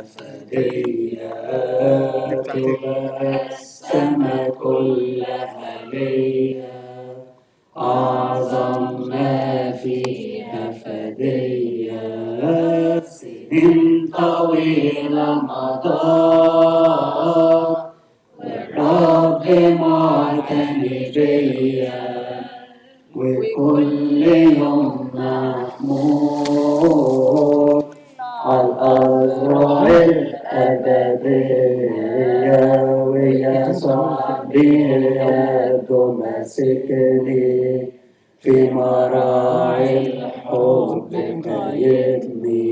فدية تبقى السما كلها ليا، أعظم ما فيها فدية. سنين طويلة مضت والرب معتني بيا، وكل يوم محمود عالأزرع الأبدية، ويسوع بيده ماسكني في مراعي الحب قايدني،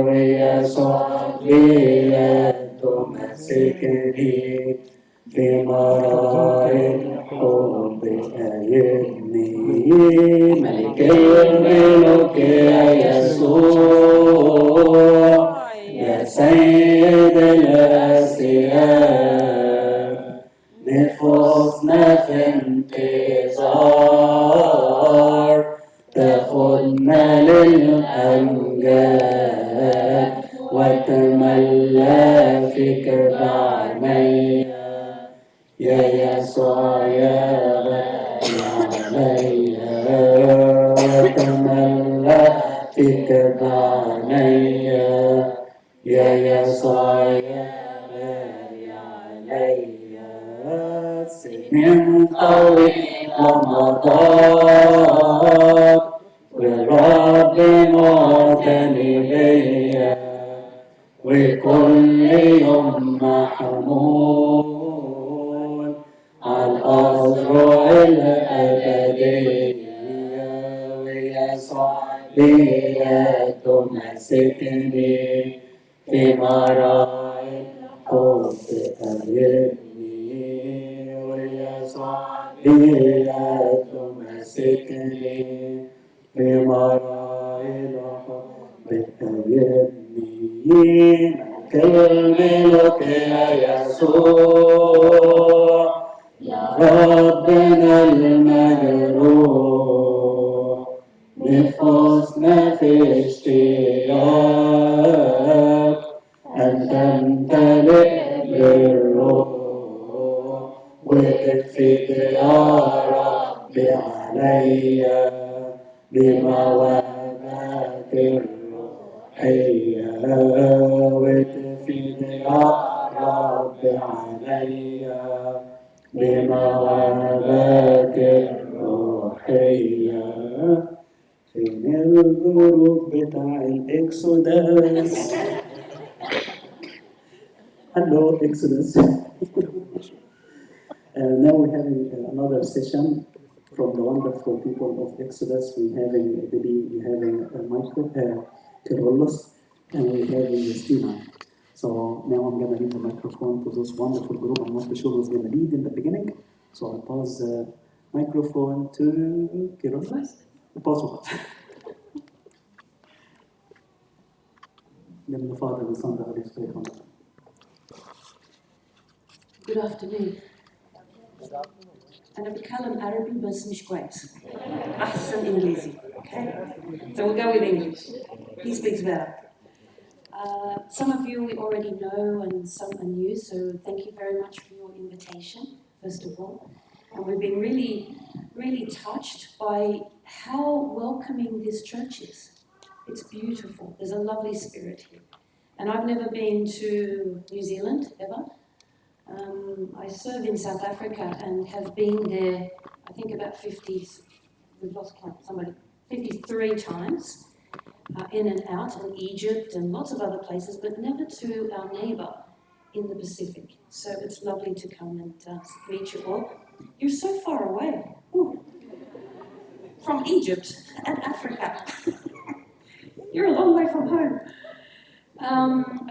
ويسوع بيده ماسكني في مراعي الحب قايدني. ملك الملوك يا يسوع، يا سيد الأسياد، نفوسنا في انتظار تاخدنا للأمجاد، واتملى فيك بعينيا يا يسوع يا غالي عليا، واتملى فيك بعينيا يا يسوع يا غالي عليا. سنين طويلة مضت والرب معتني بيا، وكل يوم محمول عالأزرع الأبدية، ويسوع بيده ماسكني في مراعي الحب قايدني، ويسوع بيده ماسكني في مراعي الحب قايدني. ملك الملوك يا يسوع، يا ربنا المجروح، نفوسنا في اشتياق أن تمتلئ بالروح، وتفيد يا رب عليا بمواهبك الروحية، وتفيد يا رب عليا بمواهبك الروحية. فين الجروب بتاع الإكسوداس؟ Hello, Exodus. Now we're having another session from the wonderful people of Exodus. We're having Michael, Carolus, and we're having Stina. So now I'm going to leave the microphone to this wonderful group. I'm not sure who's going to lead in the beginning. So I'll pass the microphone to Carolus. Possible. the Father, the Son, and the Holy Spirit. Good afternoon. أنا بتكلم عربي بس مش كويس. أحسن إنجليزي. Okay? So we'll go with English. He speaks better. Some of you we already know and some are new, so thank you very much for your invitation, first of all. And we've been really touched by how welcoming this church is. It's beautiful. There's a lovely spirit here. And I've never been to New Zealand, ever. I serve in South Africa and have been there, I think about 53 times, in and out, in Egypt and lots of other places, but never to our neighbour in the Pacific. So it's lovely to come and meet you all. You're so far away. Ooh. From Egypt and Africa. You're a long way from home.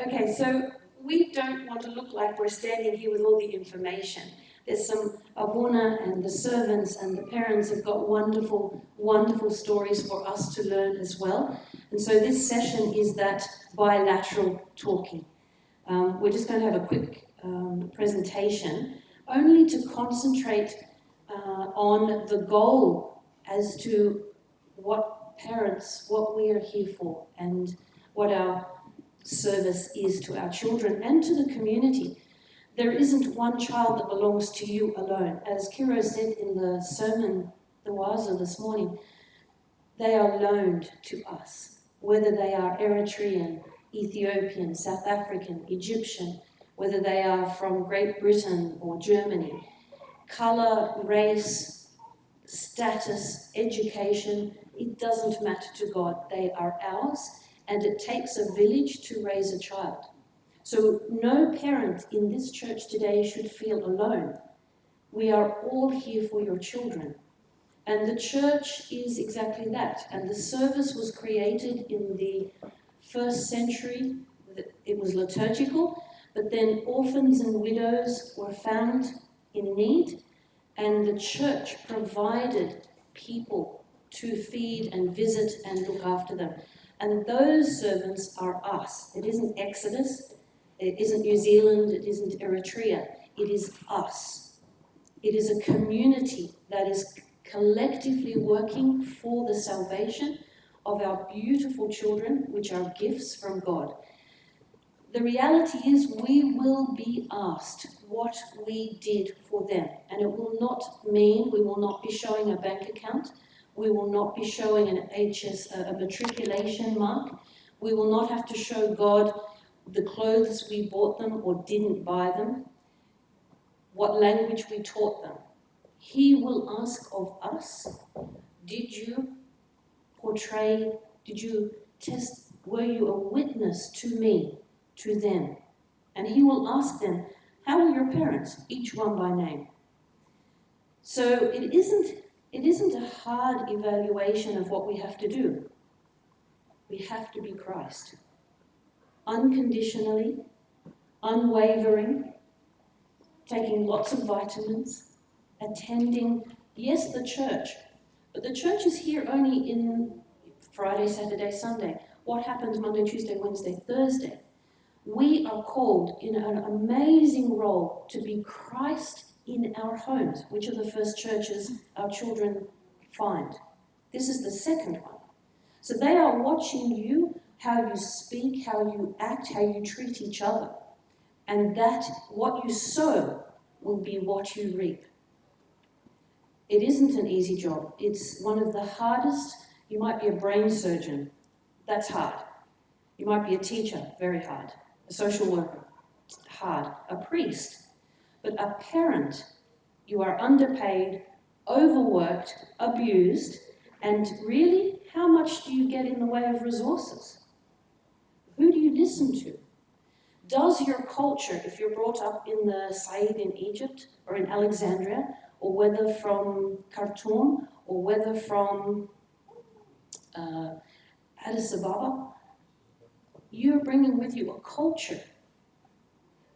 Okay, so we don't want to look like we're standing here with all the information. There's some Abuna and the servants and the parents have got wonderful stories for us to learn as well. And so this session is that bilateral talking. We're just going to have a quick presentation, only to concentrate on the goal as to what we are here for and what our service is to our children and to the community. There isn't one child that belongs to you alone. As Kiro said in the sermon, the Waza this morning, they are loaned to us, whether they are Eritrean, Ethiopian, South African, Egyptian, whether they are from Great Britain or Germany. Colour, race, status, education, it doesn't matter to God. They are ours, and it takes a village to raise a child. So no parent in this church today should feel alone. We are all here for your children. And the church is exactly that. And the service was created in the 1st century. It was liturgical, but then orphans and widows were found in need, and the church provided people to feed and visit and look after them. And those servants are us. It isn't Exodus, it isn't New Zealand, it isn't Eritrea. It is us. It is a community that is collectively working for the salvation of our beautiful children, which are gifts from God. The reality is we will be asked what we did for them, and it will not mean we will not be showing a bank account, we will not be showing a matriculation mark, we will not have to show God the clothes we bought them or didn't buy them, what language we taught them. He will ask of us, did you portray, were you a witness to me, to them? And he will ask them, how are your parents? Each one by name. So it isn't a hard evaluation of what we have to do. We have to be Christ. Unconditionally, unwavering, taking lots of vitamins, attending, yes, the church, but the church is here only in Friday, Saturday, Sunday. What happens Monday, Tuesday, Wednesday, Thursday? We are called in an amazing role to be Christ in our homes, which are the first churches our children find. This is the second one. So they are watching you, how you speak, how you act, how you treat each other. And that what you sow will be what you reap. It isn't an easy job. It's one of the hardest. You might be a brain surgeon. That's hard. You might be a teacher. Very hard. A social worker. Hard. A priest. But a parent, you are underpaid, overworked, abused, and really, how much do you get in the way of resources? Who do you listen to? Does your culture, if you're brought up in the Said in Egypt or in Alexandria, or whether from Khartoum, or whether from Addis Ababa, you're bringing with you a culture.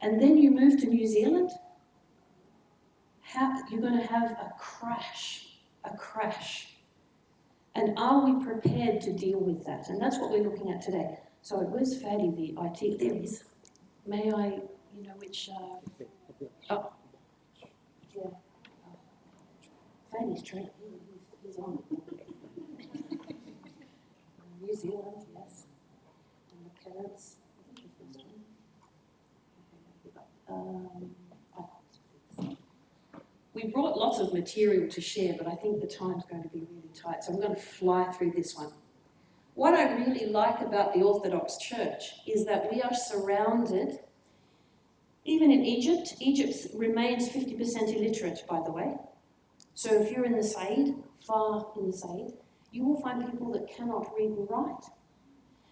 And then you move to New Zealand, you're going to have a crash. And are we prepared to deal with that? And that's what we're looking at today. So where's Fadi, the IT? There he is. May I, which... Oh, yeah. Fadi's trained. He's on. New Zealand, yes. And the parents. We brought lots of material to share, but I think the time's going to be really tight, so I'm going to fly through this one. What I really like about the Orthodox Church is that we are surrounded, even in Egypt remains 50% illiterate, by the way. So if you're in the Said, far in the Said, you will find people that cannot read and write.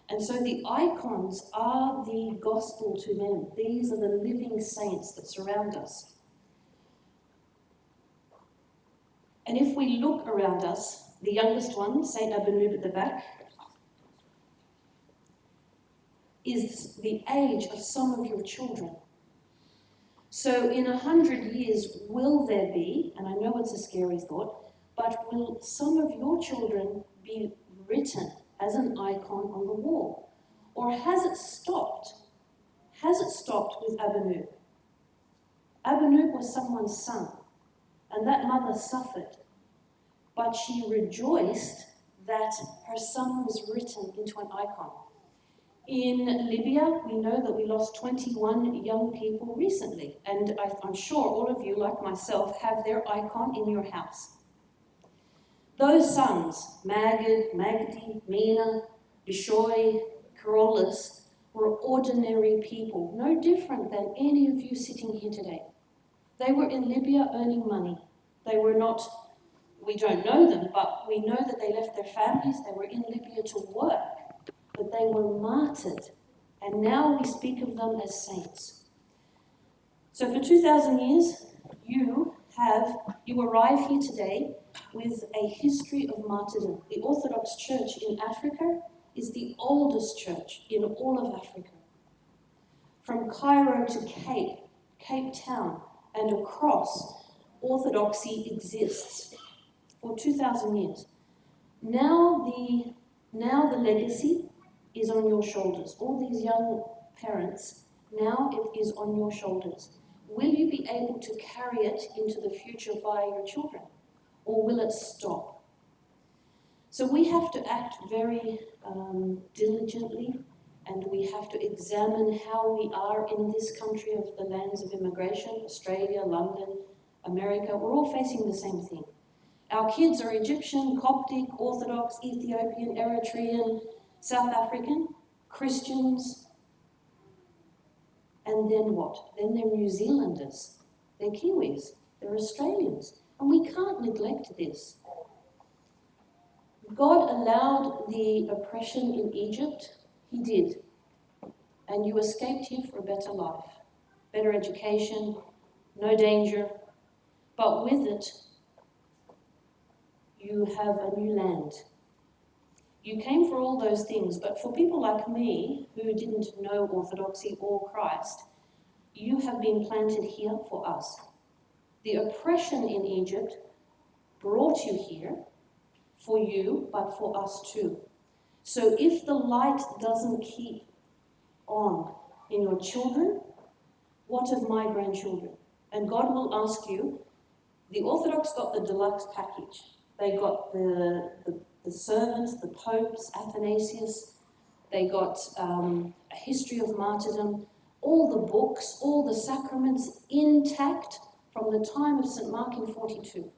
And so the icons are the gospel to them. These are the living saints that surround us. And if we look around us, the youngest one, Saint Abanub at the back, is the age of some of your children. So in 100 years, will there be, and I know it's a scary thought, but will some of your children be written as an icon on the wall? Or has it stopped? Has it stopped with Abanub? Abanub was someone's son, and that mother suffered, but she rejoiced that her son was written into an icon. In Libya, we know that we lost 21 young people recently, and I'm sure all of you, like myself, have their icon in your house. Those sons, Magid, Magdi, Mina, Bishoy, Carolus, were ordinary people, no different than any of you sitting here today. They were in Libya earning money. They were not, we don't know them, but we know that they left their families, they were in Libya to work, but they were martyred. And now we speak of them as saints. So for 2,000 years, you arrive here today with a history of martyrdom. The Orthodox Church in Africa is the oldest church in all of Africa. From Cairo to Cape Town, and across, Orthodoxy exists for 2,000 years. Now the legacy is on your shoulders. All these young parents, now it is on your shoulders. Will you be able to carry it into the future via your children? Or will it stop? So we have to act very diligently, and we have to examine how we are in this country of the lands of immigration, Australia, London, America. We're all facing the same thing. Our kids are Egyptian, Coptic, Orthodox, Ethiopian, Eritrean, South African, Christians, and then what? Then they're New Zealanders, they're Kiwis, they're Australians, and we can't neglect this. God allowed the oppression in Egypt, He did, and you escaped here for a better life, better education, no danger, but with it, you have a new land. You came for all those things, but for people like me who didn't know Orthodoxy or Christ, you have been planted here for us. The oppression in Egypt brought you here for you, but for us too. So if the light doesn't keep on in your children, what of my grandchildren? And God will ask you, the Orthodox got the deluxe package. They got the servants, the popes, Athanasius. They got a history of martyrdom, all the books, all the sacraments intact from the time of St. Mark in 42.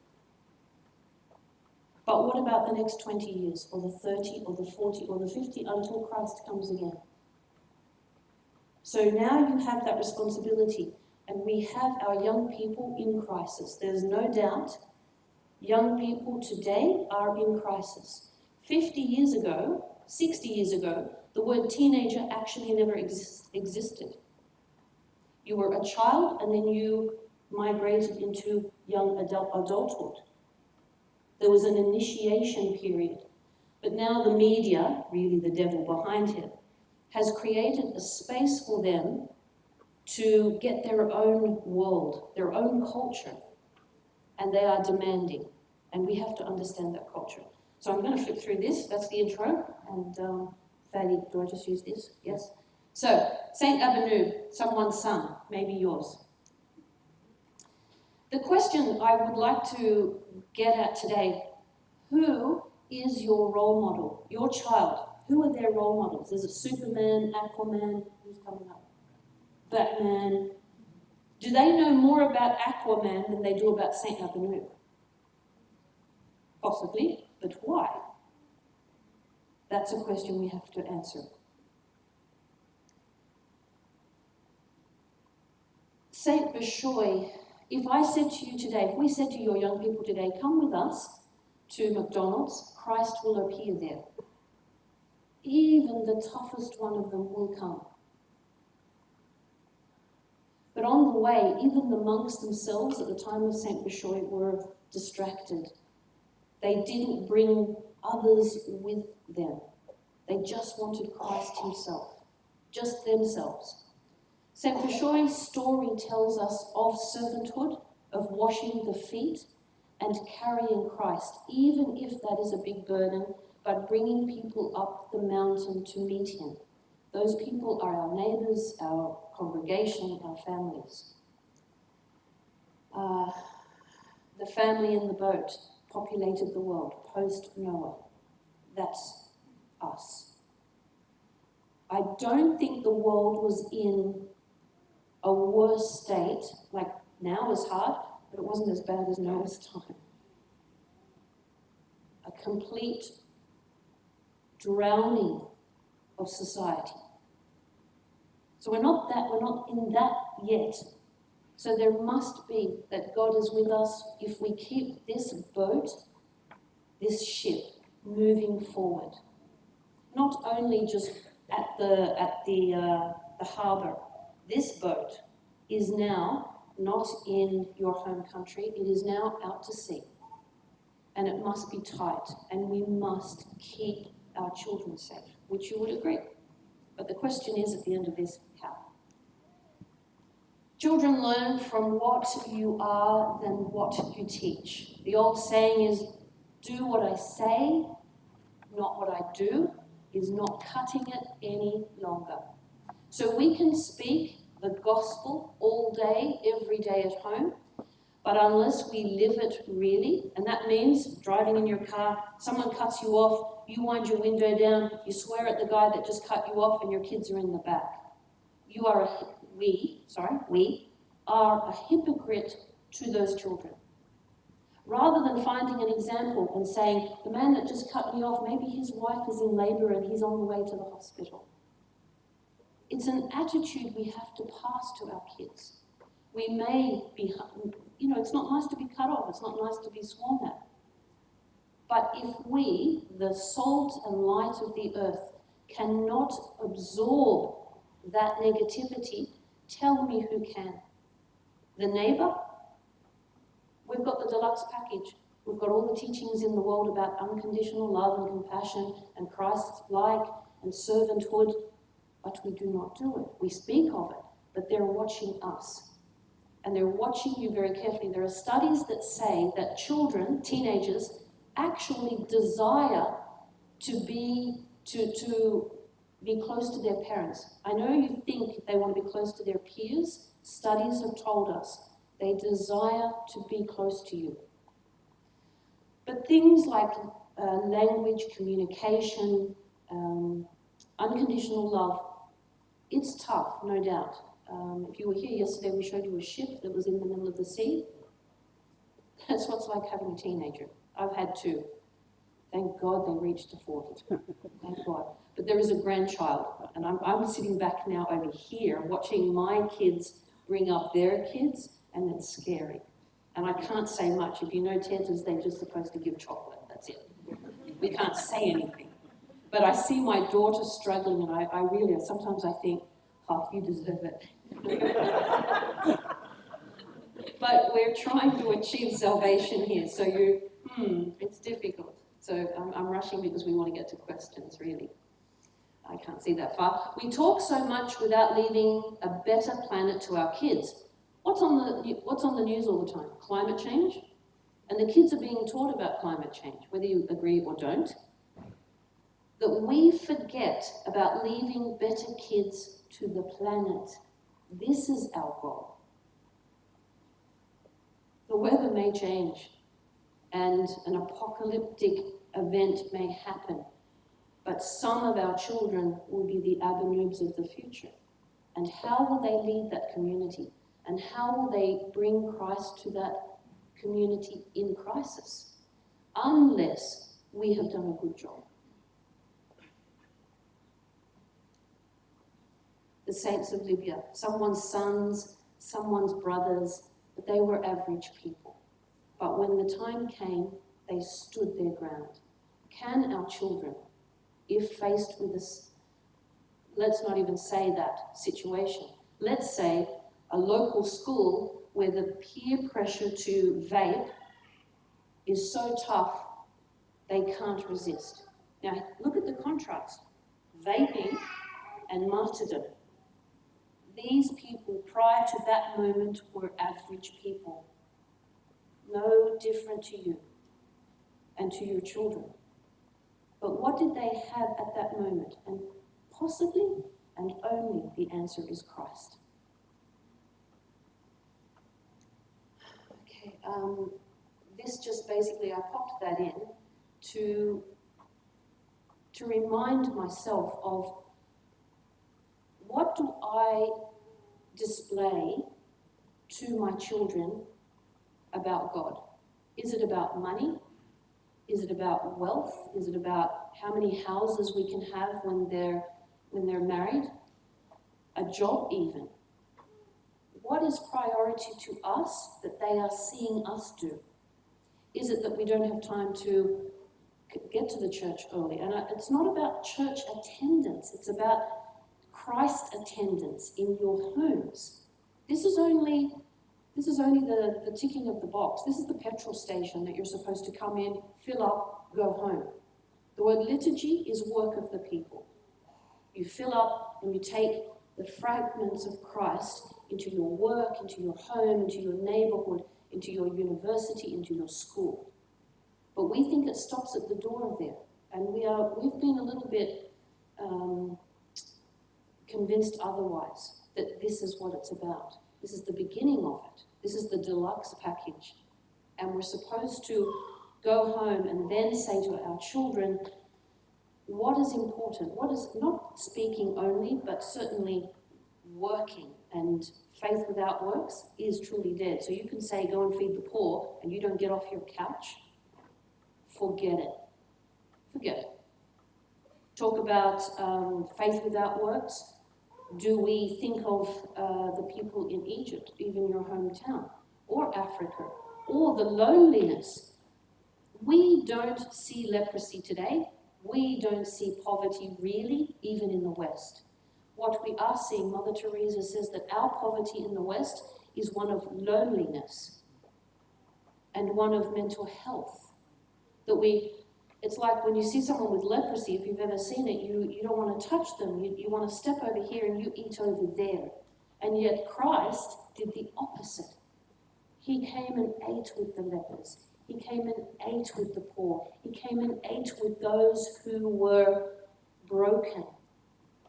But what about the next 20 years, or the 30, or the 40, or the 50, until Christ comes again? So now you have that responsibility, and we have our young people in crisis. There's no doubt young people today are in crisis. 50 years ago, 60 years ago, the word teenager actually never existed. You were a child and then you migrated into young adulthood. There was an initiation period. But now the media, really the devil behind it, has created a space for them to get their own world, their own culture. And they are demanding, and we have to understand that culture. So I'm going to flip through this. That's the intro. And Fadi, do I just use this? Yes. So Saint Abenu, someone's son, maybe yours. The question I would like to get at today: who is your role model? Your child. Who are their role models? Is it Superman, Aquaman? Who's coming up? Batman. Do they know more about Aquaman than they do about Saint Abenu? Possibly, but why? That's a question we have to answer. Saint Bishoy, if I said to you today, if we said to your young people today, come with us to McDonald's, Christ will appear there. Even the toughest one of them will come. But on the way, even the monks themselves at the time of Saint Bishoy were distracted. They didn't bring others with them. They just wanted Christ himself, just themselves. Saint Bishoy's story tells us of servanthood, of washing the feet and carrying Christ, even if that is a big burden, but bringing people up the mountain to meet him. Those people are our neighbours, our congregation, our families. The family in the boat populated the world post-Noah. That's us. I don't think the world was in a worse state. Like now is hard, but it wasn't as bad as Noah's time. A complete drowning of society. So we're not in that yet. So there must be that God is with us if we keep this boat, this ship, moving forward. Not only just at the harbour. This boat is now not in your home country. It is now out to sea. And it must be tight. And we must keep our children safe, which you would agree. But the question is, at the end of this, how? Children learn from what you are than what you teach. The old saying is, do what I say, not what I do, is not cutting it any longer. So we can speak the gospel all day, every day at home, but unless we live it really, and that means driving in your car, someone cuts you off, you wind your window down, you swear at the guy that just cut you off, and your kids are in the back. We are a hypocrite to those children. Rather than finding an example and saying, the man that just cut me off, maybe his wife is in labour and he's on the way to the hospital. It's an attitude we have to pass to our kids. We may be, it's not nice to be cut off, it's not nice to be sworn at. But if we, the salt and light of the earth, cannot absorb that negativity, tell me who can. The neighbour? We've got the deluxe package. We've got all the teachings in the world about unconditional love and compassion and Christ-like and servanthood, but we do not do it. We speak of it, but they're watching us. And they're watching you very carefully. There are studies that say that children, teenagers, actually desire to be close to their parents. I know you think they want to be close to their peers. Studies have told us they desire to be close to you. But things like language, communication, unconditional love, it's tough, no doubt. If you were here yesterday, we showed you a ship that was in the middle of the sea. That's what it's like having a teenager. I've had two. Thank God they reached to 40. Thank God. But there is a grandchild, and I'm sitting back now over here watching my kids bring up their kids, and it's scary. And I can't say much. If you know Tantas, they're just supposed to give chocolate. That's it. We can't say anything. But I see my daughter struggling, and I really, sometimes I think, oh, you deserve it. But we're trying to achieve salvation here, so it's difficult. So I'm rushing because we want to get to questions, really. I can't see that far. We talk so much without leaving a better planet to our kids. What's on the news all the time? Climate change? And the kids are being taught about climate change, whether you agree or don't. That we forget about leaving better kids to the planet. This is our goal. The weather may change and an apocalyptic event may happen, but some of our children will be the Abanoobs of the future. And how will they lead that community? And how will they bring Christ to that community in crisis? Unless we have done a good job. The saints of Libya, someone's sons, someone's brothers, but they were average people. But when the time came, they stood their ground. Can our children, if faced with this, let's not even say that situation, let's say a local school where the peer pressure to vape is so tough they can't resist. Now look at the contrast, vaping and martyrdom. These people prior to that moment were average people, no different to you and to your children. But what did they have at that moment? And possibly and only the answer is Christ. Okay, this just basically, I popped that in to remind myself of what do I display to my children about God? Is it about money? Is it about wealth? Is it about how many houses we can have when they're married? A job even. What is priority to us that they are seeing us do? Is it that we don't have time to get to the church early? And it's not about church attendance. It's about Christ attendance in your homes. This is only the ticking of the box. This is the petrol station that you're supposed to come in, fill up, go home. The word liturgy is work of the people. You fill up and you take the fragments of Christ into your work, into your home, into your neighborhood, into your university, into your school. But we think it stops at the door there. And we've been a little bit convinced otherwise, that this is what it's about. This is the beginning of it. This is the deluxe package. And we're supposed to go home and then say to our children, what is important? What is not speaking only, but certainly working. And faith without works is truly dead. So you can say, go and feed the poor, and you don't get off your couch. Forget it. Forget it. Talk about faith without works. Do we think of the people in Egypt, even your hometown, or Africa, or the loneliness? We don't see leprosy today. We don't see poverty really, even in the West. What we are seeing, Mother Teresa says that our poverty in the West is one of loneliness and one of mental health. It's like when you see someone with leprosy, if you've ever seen it, you don't want to touch them. You want to step over here and you eat over there. And yet Christ did the opposite. He came and ate with the lepers. He came and ate with the poor. He came and ate with those who were broken.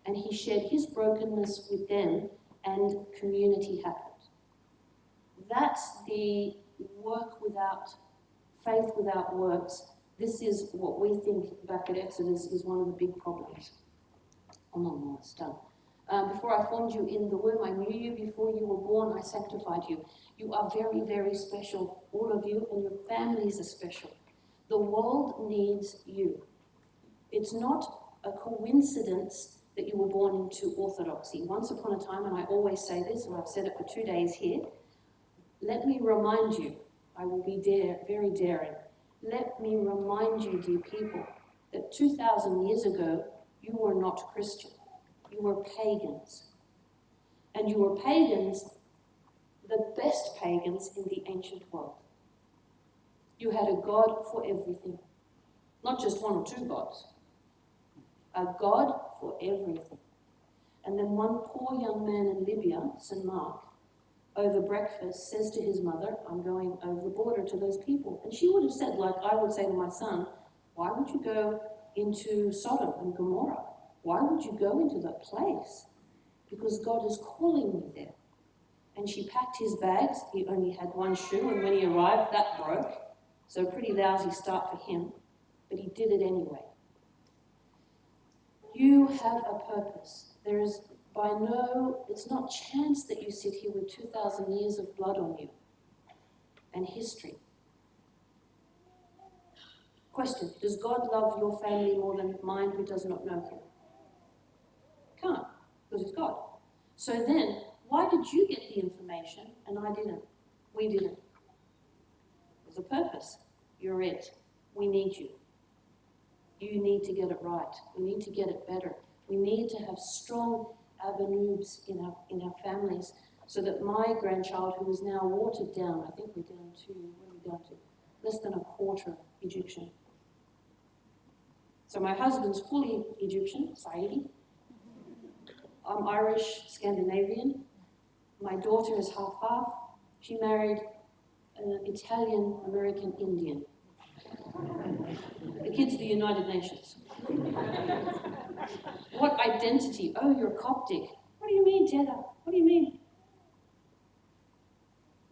And he shared his brokenness with them, and community happened. That's the work without faith without works. This is what we think back at Exodus is one of the big problems. I'm almost done. Before I formed you in the womb, I knew you. Before you were born, I sanctified you. You are very, very special, all of you, and your families are special. The world needs you. It's not a coincidence that you were born into orthodoxy. Once upon a time, and I always say this, and I've said it for 2 days here, let me remind you, I will be very daring. Let me remind you, dear people, that 2,000 years ago, you were not Christian. You were pagans. And you were pagans, the best pagans in the ancient world. You had a God for everything. Not just one or two gods. A God for everything. And then one poor young man in Libya, St. Mark, over breakfast says to his mother, I'm going over the border to those people. And she would have said, like I would say to my son, why would you go into Sodom and Gomorrah? Why would you go into that place? Because God is calling me there. And she packed his bags. He only had one shoe, and when he arrived, that broke. So a pretty lousy start for him, but he did it anyway. You have a purpose. There is it's not chance that you sit here with 2,000 years of blood on you and history. Question, does God love your family more than mine who does not know him? Can't, because he's God. So then, why did you get the information and I didn't? We didn't. There's a purpose. You're it. We need you. You need to get it right. We need to get it better. We need to have strong avenues in our families so that my grandchild, who is now watered down, I think we're down to, what are we down to? Less than a quarter Egyptian. So my husband's fully Egyptian, Saidi. I'm Irish, Scandinavian. My daughter is half-half. She married an Italian-American Indian. The kid's the United Nations. What identity? Oh, you're Coptic. What do you mean, Jeddah? What do you mean?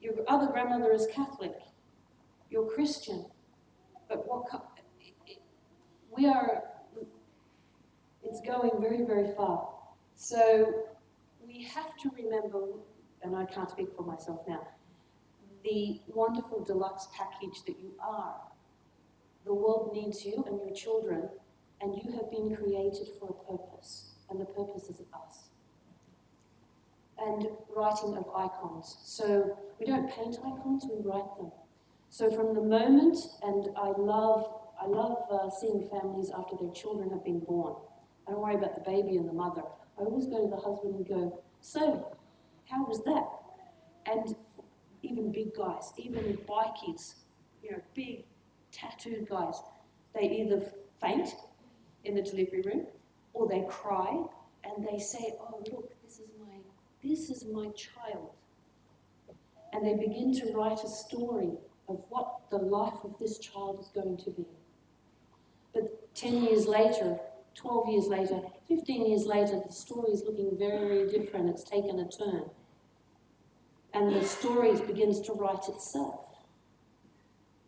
Your other grandmother is Catholic. You're Christian. But it's going very, very far. So we have to remember, and I can't speak for myself now, the wonderful deluxe package that you are. The world needs you and your children, and you have been created for a purpose, and the purpose is us. And writing of icons. So we don't paint icons, we write them. So from the moment, and I love seeing families after their children have been born. I don't worry about the baby and the mother. I always go to the husband and go, so, how was that? And even big guys, even bikies, big tattooed guys, they either faint in the delivery room, or they cry, and they say, oh look, this is my child. And they begin to write a story of what the life of this child is going to be. But 10 years later, 12 years later, 15 years later, the story is looking very, very different. It's taken a turn. And the story begins to write itself.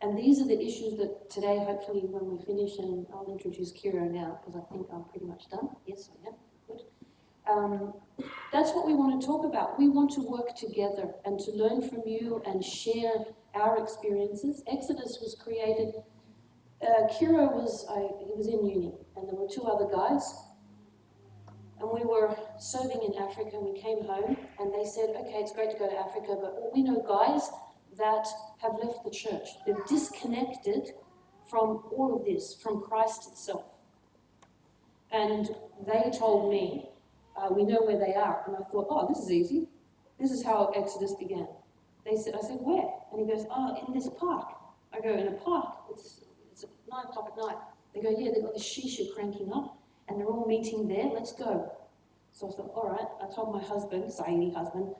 And these are the issues that today, hopefully, when we finish, and I'll introduce Kira now, because I think I'm pretty much done. Yes, I am. Good. That's what we want to talk about. We want to work together and to learn from you and share our experiences. Exodus was created. Kira he was in uni, and there were two other guys. And we were serving in Africa, and we came home, and they said, okay, it's great to go to Africa, but we know guys that have left the church. They're disconnected from all of this, from Christ itself. And they told me, we know where they are. And I thought, oh, this is easy. This is how Exodus began. I said, where? And he goes, oh, in this park. I go, in a park? It's 9 o'clock at night. They go, yeah, they've got the shisha cranking up, and they're all meeting there, let's go. So I thought, all right. I told my husband, Saini husband,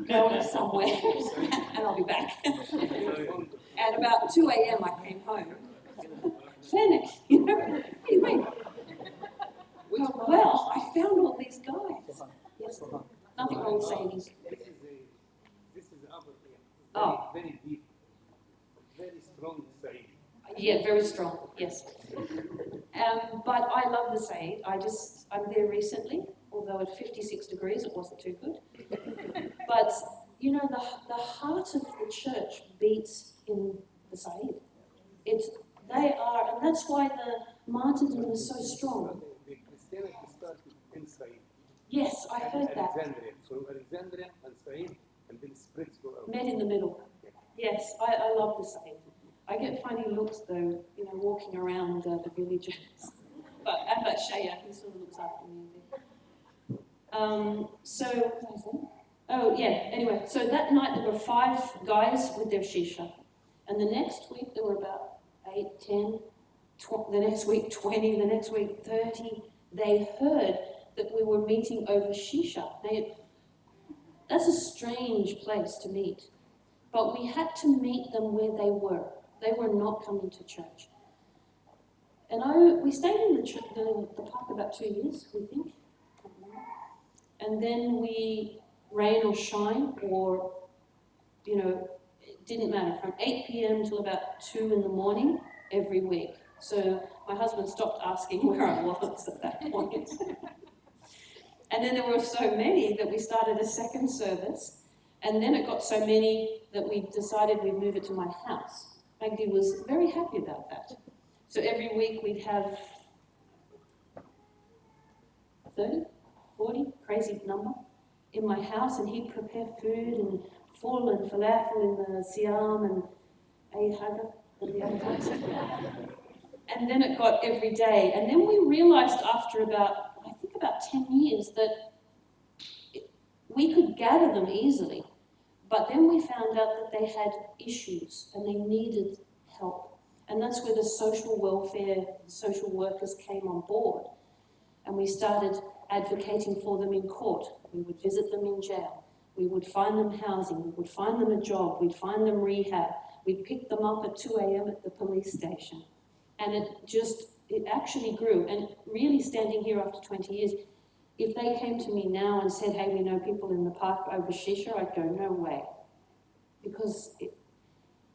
going somewhere, and I'll be back. At about 2 a.m. I came home. Panic, What do you mean? Well, I found all these guys. Yes, nothing wrong with saying these. This is very deep, very strong Saeed. Yeah, very strong, yes. But I love the Saeed. I'm there recently, although at 56 degrees it wasn't too good. But, the heart of the church beats in the Saeed. They are, and that's why the martyrdom is so strong. The Christianity started in Saeed. Yes, I heard that. Alexandria. So Alexandria and Saeed, and then spreads go out. Met in the middle. Yes, I love the Saeed. I get funny looks though, walking around the villages. But Abba Shaya, he sort of looks after me a bit. So, what was I saying? Oh yeah, anyway, so that night there were 5 guys with their shisha. And the next week there were about 8, 10, the next week 20, the next week 30. They heard that we were meeting over shisha. That's a strange place to meet. But we had to meet them where they were. They were not coming to church. And we stayed in the park about 2 years, we think. And then rain or shine, or, it didn't matter, from 8 p.m. till about 2 in the morning every week. So my husband stopped asking where I was at that point. And then there were so many that we started a second service. And then it got so many that we decided we'd move it to my house. Magdi was very happy about that. So every week we'd have 30, 40, crazy number, in my house, and he'd prepare food and full and falafel in the Siam and Ayhaga and the other types. And then it got every day. And then we realized after about 10 years that we could gather them easily. But then we found out that they had issues and they needed help. And that's where the social welfare, the social workers came on board. And we started advocating for them in court. We would visit them in jail. We would find them housing. We would find them a job. We'd find them rehab. We'd pick them up at 2 a.m. at the police station. And it actually grew. And really standing here after 20 years, if they came to me now and said, hey, we know people in the park over shisha, I'd go, no way. Because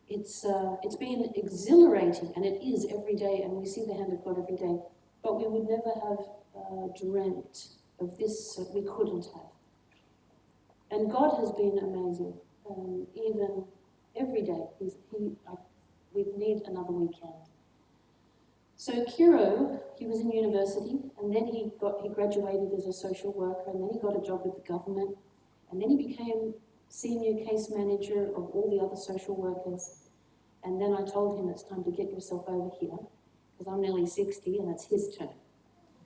it's been exhilarating, and it is every day, and we see the hand of God every day. But we would never have dreamt of this we couldn't have. And God has been amazing. Even every day, we need another weekend. So Kiro, he was in university, and then he graduated as a social worker, and then he got a job with the government, and then he became senior case manager of all the other social workers. And then I told him, it's time to get yourself over here, because I'm nearly 60 and it's his turn.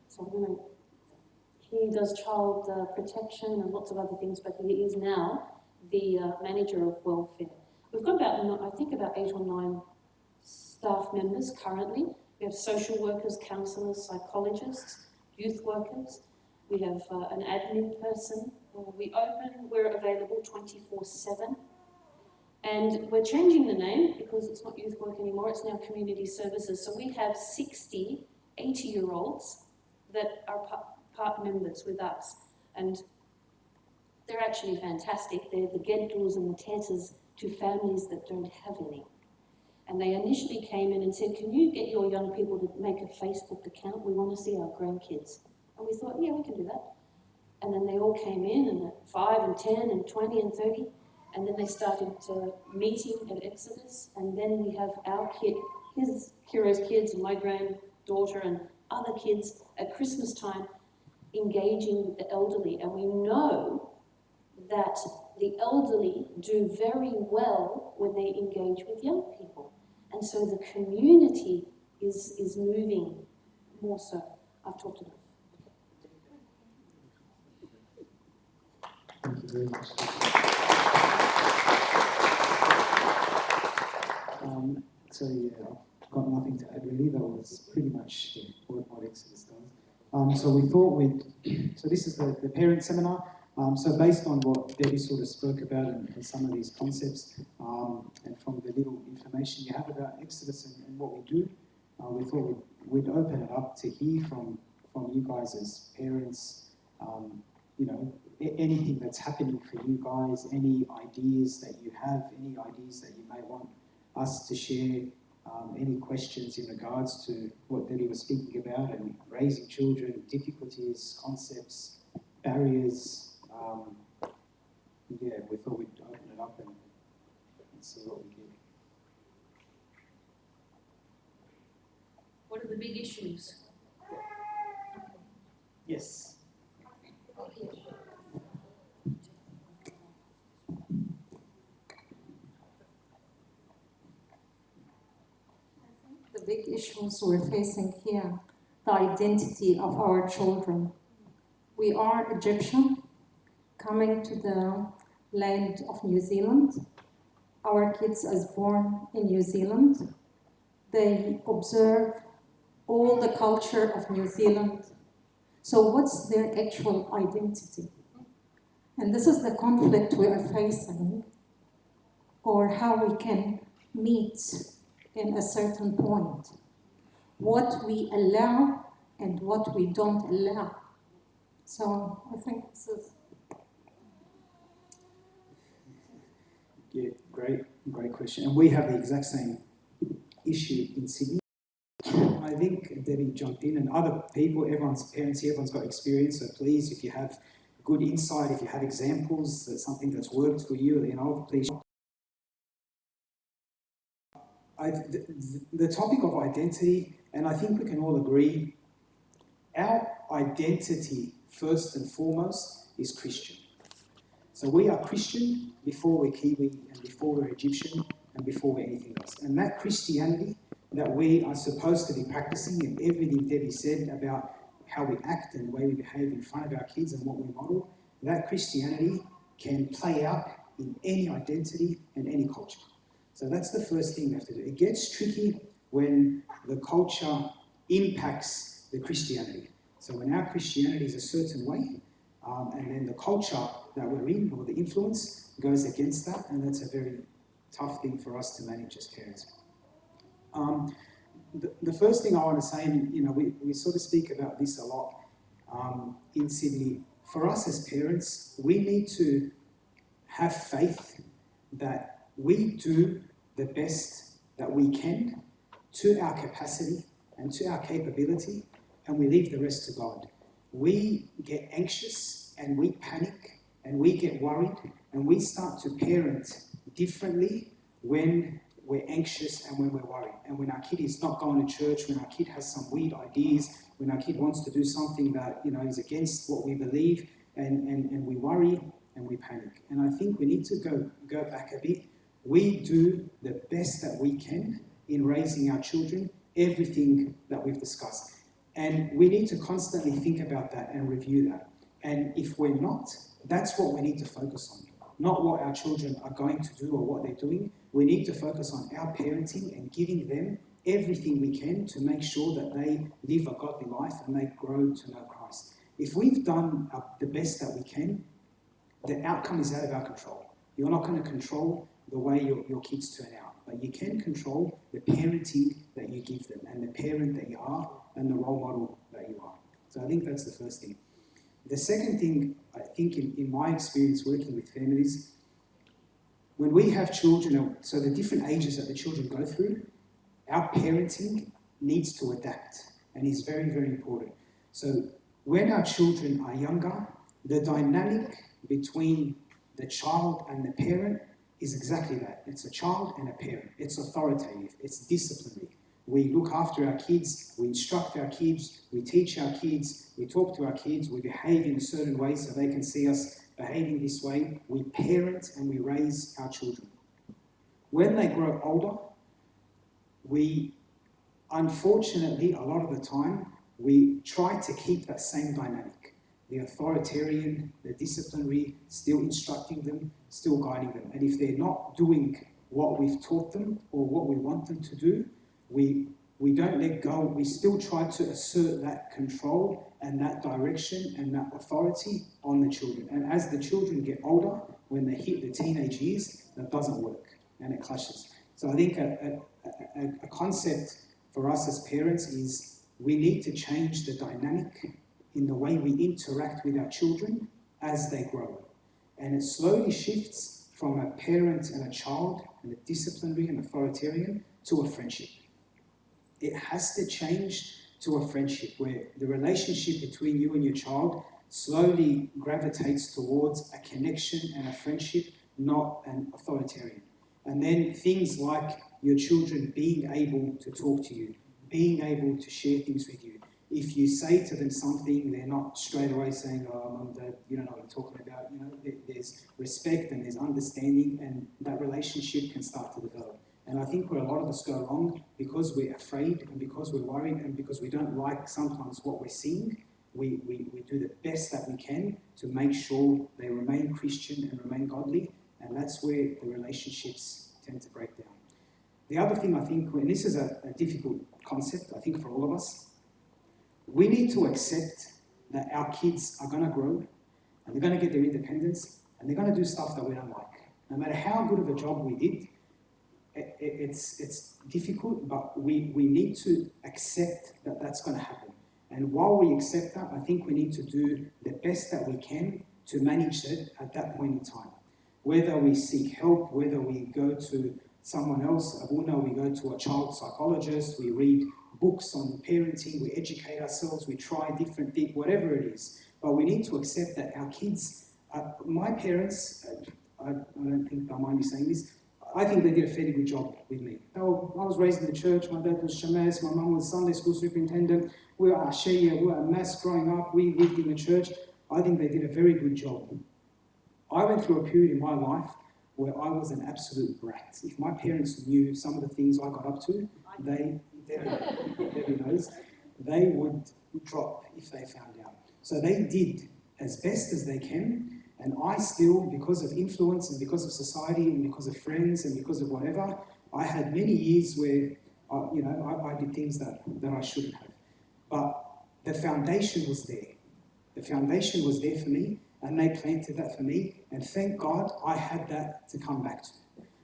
So he does child protection and lots of other things, but he is now the manager of welfare. We've got I think about 8 or 9 staff members currently. We have social workers, counsellors, psychologists, youth workers. We have an admin person. We're available 24/7. And we're changing the name because it's not youth work anymore, it's now community services. So we have 60 80-year-olds that are part members with us. And they're actually fantastic. They're the Geddos and the Tetas to families that don't have any. And they initially came in and said, can you get your young people to make a Facebook account? We want to see our grandkids. And we thought, yeah, we can do that. And then they all came in, and at 5 and 10 and 20 and 30, and then they started meeting at Exodus, and then we have our kid, Kiro's kids and my granddaughter and other kids at Christmas time engaging with the elderly. And we know that the elderly do very well when they engage with young people. And so the community is moving more so. I've talked enough. Thank you very much. So yeah, I've got nothing to add really. That was pretty much what Exodus does. So we thought so this is the parent seminar. So based on what Debbie sort of spoke about and some of these concepts, and from the little information you have about Exodus and what we do, we thought we'd open it up to hear from you guys as parents, you know, anything that's happening for you guys, any ideas that you have, any ideas that you may want us to share, any questions in regards to what Debbie was speaking about and raising children, difficulties, concepts, barriers. Yeah, we thought we'd open it up and see what we get. What are the big issues? Yes. The big issues we're facing here, the identity of our children. We are Egyptian, coming to the land of New Zealand. Our kids are born in New Zealand. They observe all the culture of New Zealand. So what's their actual identity? And this is the conflict we are facing, or how we can meet in a certain point. What we allow and what we don't allow. So I think this is... Yeah, great question. And we have the exact same issue in Sydney. I think Debbie jumped in, and other people, everyone's parents here, everyone's got experience, so please, if you have good insight, if you have examples, that's something that's worked for you, you know, please. The topic of identity, and I think we can all agree, our identity, first and foremost, is Christian. So we are Christian before we're Kiwi and before we're Egyptian and before we're anything else. And that Christianity that we are supposed to be practicing, and everything Debbie said about how we act and the way we behave in front of our kids and what we model, that Christianity can play out in any identity and any culture. So that's the first thing we have to do. It gets tricky when the culture impacts the Christianity. So when our Christianity is a certain way, and then the culture that we're in, or the influence, goes against that, and that's a very tough thing for us to manage as parents. The first thing I want to say, and you know, we sort of speak about this a lot in Sydney. For us as parents, we need to have faith that we do the best that we can to our capacity and to our capability, and we leave the rest to God. we get anxious and we panic and we get worried and we start to parent differently when we're anxious and when we're worried. And when our kid is not going to church, when our kid has some weird ideas, when our kid wants to do something that, you know, is against what we believe, and we worry and we panic. And I think we need to go back a bit. We do the best that we can in raising our children, everything that we've discussed. And we need to constantly think about that and review that. And if we're not, that's what we need to focus on. Not what our children are going to do or what they're doing. We need to focus on our parenting and giving them everything we can to make sure that they live a godly life and they grow to know Christ. If we've done the best that we can, the outcome is out of our control. You're not going to control the way your kids turn out, but you can control the parenting that you give them and the parent that you are and the role model that you are. So I think that's the first thing. The second thing, I think in my experience working with families, when we have children, so the different ages that the children go through, our parenting needs to adapt and is very, very important. So when our children are younger, the dynamic between the child and the parent is exactly that. It's a child and a parent. It's authoritative. It's disciplinary. We look after our kids, we instruct our kids, we teach our kids, we talk to our kids, we behave in a certain way so they can see us behaving this way. We parent and we raise our children. When they grow older, we, unfortunately, a lot of the time, we try to keep that same dynamic. The authoritarian, the disciplinary, still instructing them, still guiding them. And if they're not doing what we've taught them or what we want them to do, we don't let go. We still try to assert that control and that direction and that authority on the children. And as the children get older, when they hit the teenage years, that doesn't work and it clashes. So I think a concept for us as parents is we need to change the dynamic in the way we interact with our children as they grow. And it slowly shifts from a parent and a child and a disciplinary and authoritarian to a friendship. It has to change to a friendship where the relationship between you and your child slowly gravitates towards a connection and a friendship, not an authoritarian. And then things like your children being able to talk to you, being able to share things with you. If you say to them something, they're not straight away saying, "Oh, Mum, Dad, you don't know what I'm talking about." You know, there's respect and there's understanding, and that relationship can start to develop. And I think where a lot of us go wrong, because we're afraid and because we're worried and because we don't like sometimes what we're seeing, we do the best that we can to make sure they remain Christian and remain godly, and that's where the relationships tend to break down. The other thing I think, and this is a difficult concept, I think for all of us, we need to accept that our kids are going to grow and they're going to get their independence and they're going to do stuff that we don't like. No matter how good of a job we did, it's difficult, but we need to accept that that's going to happen. And while we accept that, I think we need to do the best that we can to manage it at that point in time. Whether we seek help, whether we go to someone else, we go to a child psychologist, we read books on parenting, we educate ourselves, we try different things, whatever it is. But we need to accept that our kids, my parents, I don't think they'll mind me saying this, I think they did a fairly good job with me. I was raised in the church, my dad was shamas, my mum was Sunday school superintendent, we were Ashaya, we were a mess growing up, we lived in the church. I think they did a very good job. I went through a period in my life where I was an absolute brat. If my parents knew some of the things I got up to, Debbie knows, they would drop if they found out. So they did as best as they can, and I still, because of influence and because of society and because of friends and because of whatever, I had many years where I did things that I shouldn't have. But the foundation was there. The foundation was there for me, and they planted that for me, and thank God I had that to come back to.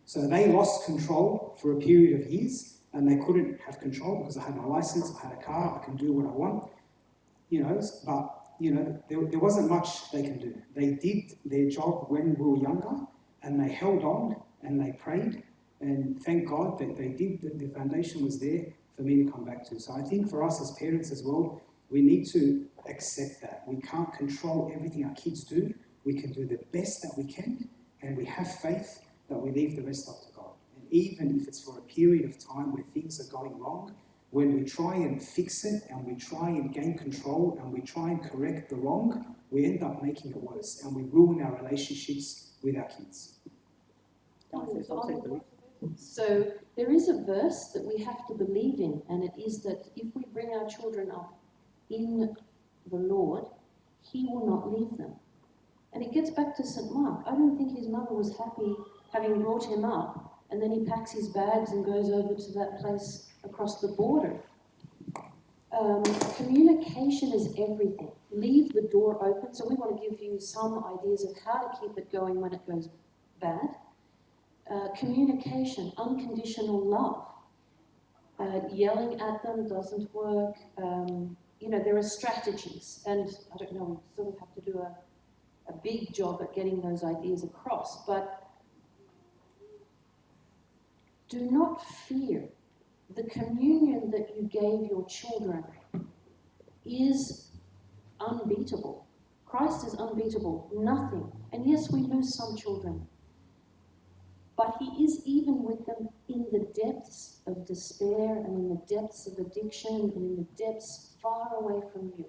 So they lost control for a period of years, and they couldn't have control because I had my license, I had a car, I can do what I want, but there wasn't much they can do. They did their job when we were younger, and they held on, and they prayed, and thank God that they did, the foundation was there for me to come back to. So I think for us as parents as well, We need to accept that. We can't control everything our kids do. We can do the best that we can, and we have faith that we leave the rest up to God. And even if it's for a period of time where things are going wrong, when we try and fix it and we try and gain control and we try and correct the wrong, we end up making it worse and we ruin our relationships with our kids. So there is a verse that we have to believe in, and it is that if we bring our children up in the Lord, He will not leave them. And it gets back to St. Mark. I don't think his mother was happy having brought him up, and then he packs his bags and goes over to that place across the border. Communication is everything. Leave the door open. So we want to give you some ideas of how to keep it going when it goes bad. Communication, unconditional love. Yelling at them doesn't work. There are strategies, and I don't know, we sort of have to do a big job at getting those ideas across, but do not fear. The communion that you gave your children is unbeatable. Christ is unbeatable, nothing. And yes, we lose some children, but He is even with them in the depths of despair and in the depths of addiction and in the depths far away from you.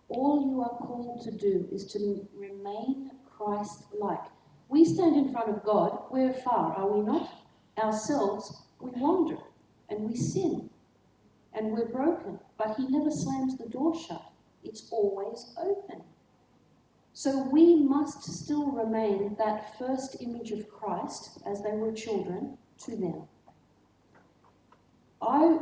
All you are called to do is to remain Christ-like. We stand in front of God, we're far, are we not? Ourselves, we wander and we sin and we're broken, but He never slams the door shut. It's always open. So we must still remain that first image of Christ as they were children to them.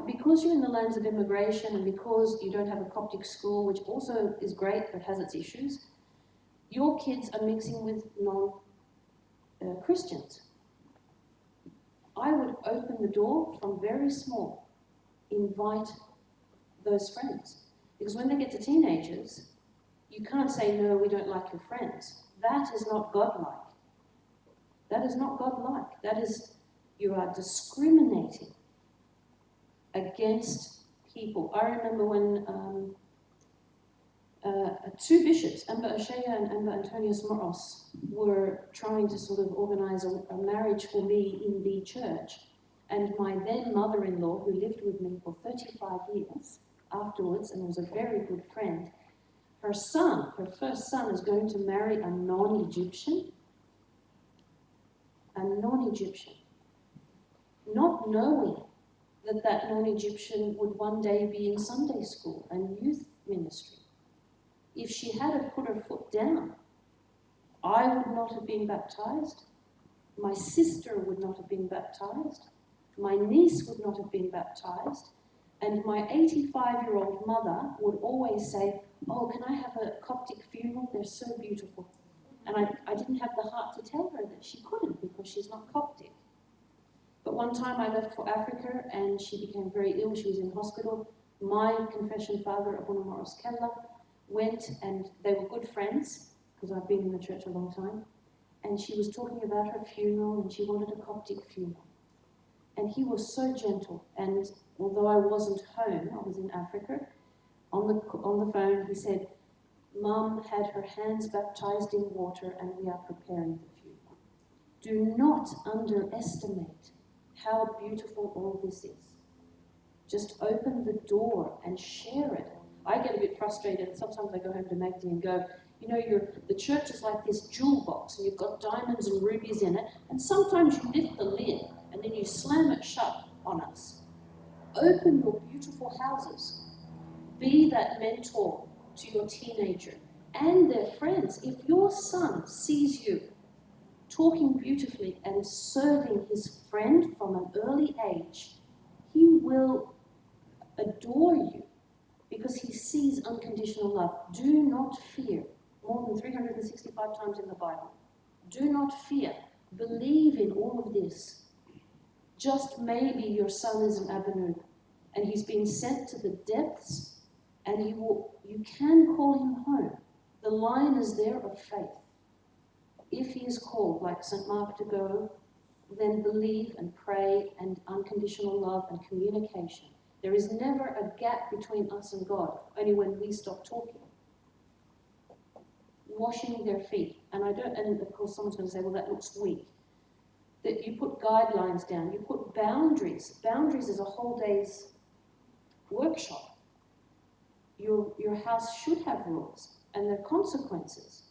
Because you're in the lands of immigration and because you don't have a Coptic school, which also is great but has its issues, your kids are mixing with non-Christians. I would open the door from very small, invite those friends. Because when they get to teenagers, you can't say, no, we don't like your friends. That is not godlike. That is not godlike. That is, you are discriminating against people. I remember when two bishops, Amba Ashaya and Amba Antonius Moros, were trying to sort of organize a marriage for me in the church. And my then mother-in-law, who lived with me for 35 years afterwards and was a very good friend, her first son is going to marry a non-Egyptian. A non-Egyptian. Not knowing that non-Egyptian would one day be in Sunday school and youth ministry. If she had have put her foot down, I would not have been baptized. My sister would not have been baptized. My niece would not have been baptized. And my 85-year-old mother would always say, oh, can I have a Coptic funeral? They're so beautiful. And I didn't have the heart to tell her that she couldn't because she's not Coptic. But one time I left for Africa and she became very ill. She was in hospital. My confession father, Abuna Morris Kella, went, and they were good friends because I've been in the church a long time. And she was talking about her funeral and she wanted a Coptic funeral. And he was so gentle. And although I wasn't home, I was in Africa, on the phone he said, Mum had her hands baptized in water and we are preparing the funeral. Do not underestimate how beautiful all this is. Just open the door and share it. I get a bit frustrated. Sometimes I go home to Magdi and go, the church is like this jewel box and you've got diamonds and rubies in it, and sometimes you lift the lid and then you slam it shut on us. Open your beautiful houses. Be that mentor to your teenager and their friends. If your son sees you talking beautifully and serving his friend from an early age, he will adore you because he sees unconditional love. Do not fear. More than 365 times in the Bible. Do not fear. Believe in all of this. Just maybe your son is an Abanub and he's been sent to the depths, and you can call him home. The line is there of faith. If he is called, like St. Mark, to go, then believe and pray and unconditional love and communication. There is never a gap between us and God, only when we stop talking. Washing their feet. And of course someone's going to say, well, that looks weak. That you put guidelines down, you put boundaries. Boundaries is a whole day's workshop. Your house should have rules, and there are consequences.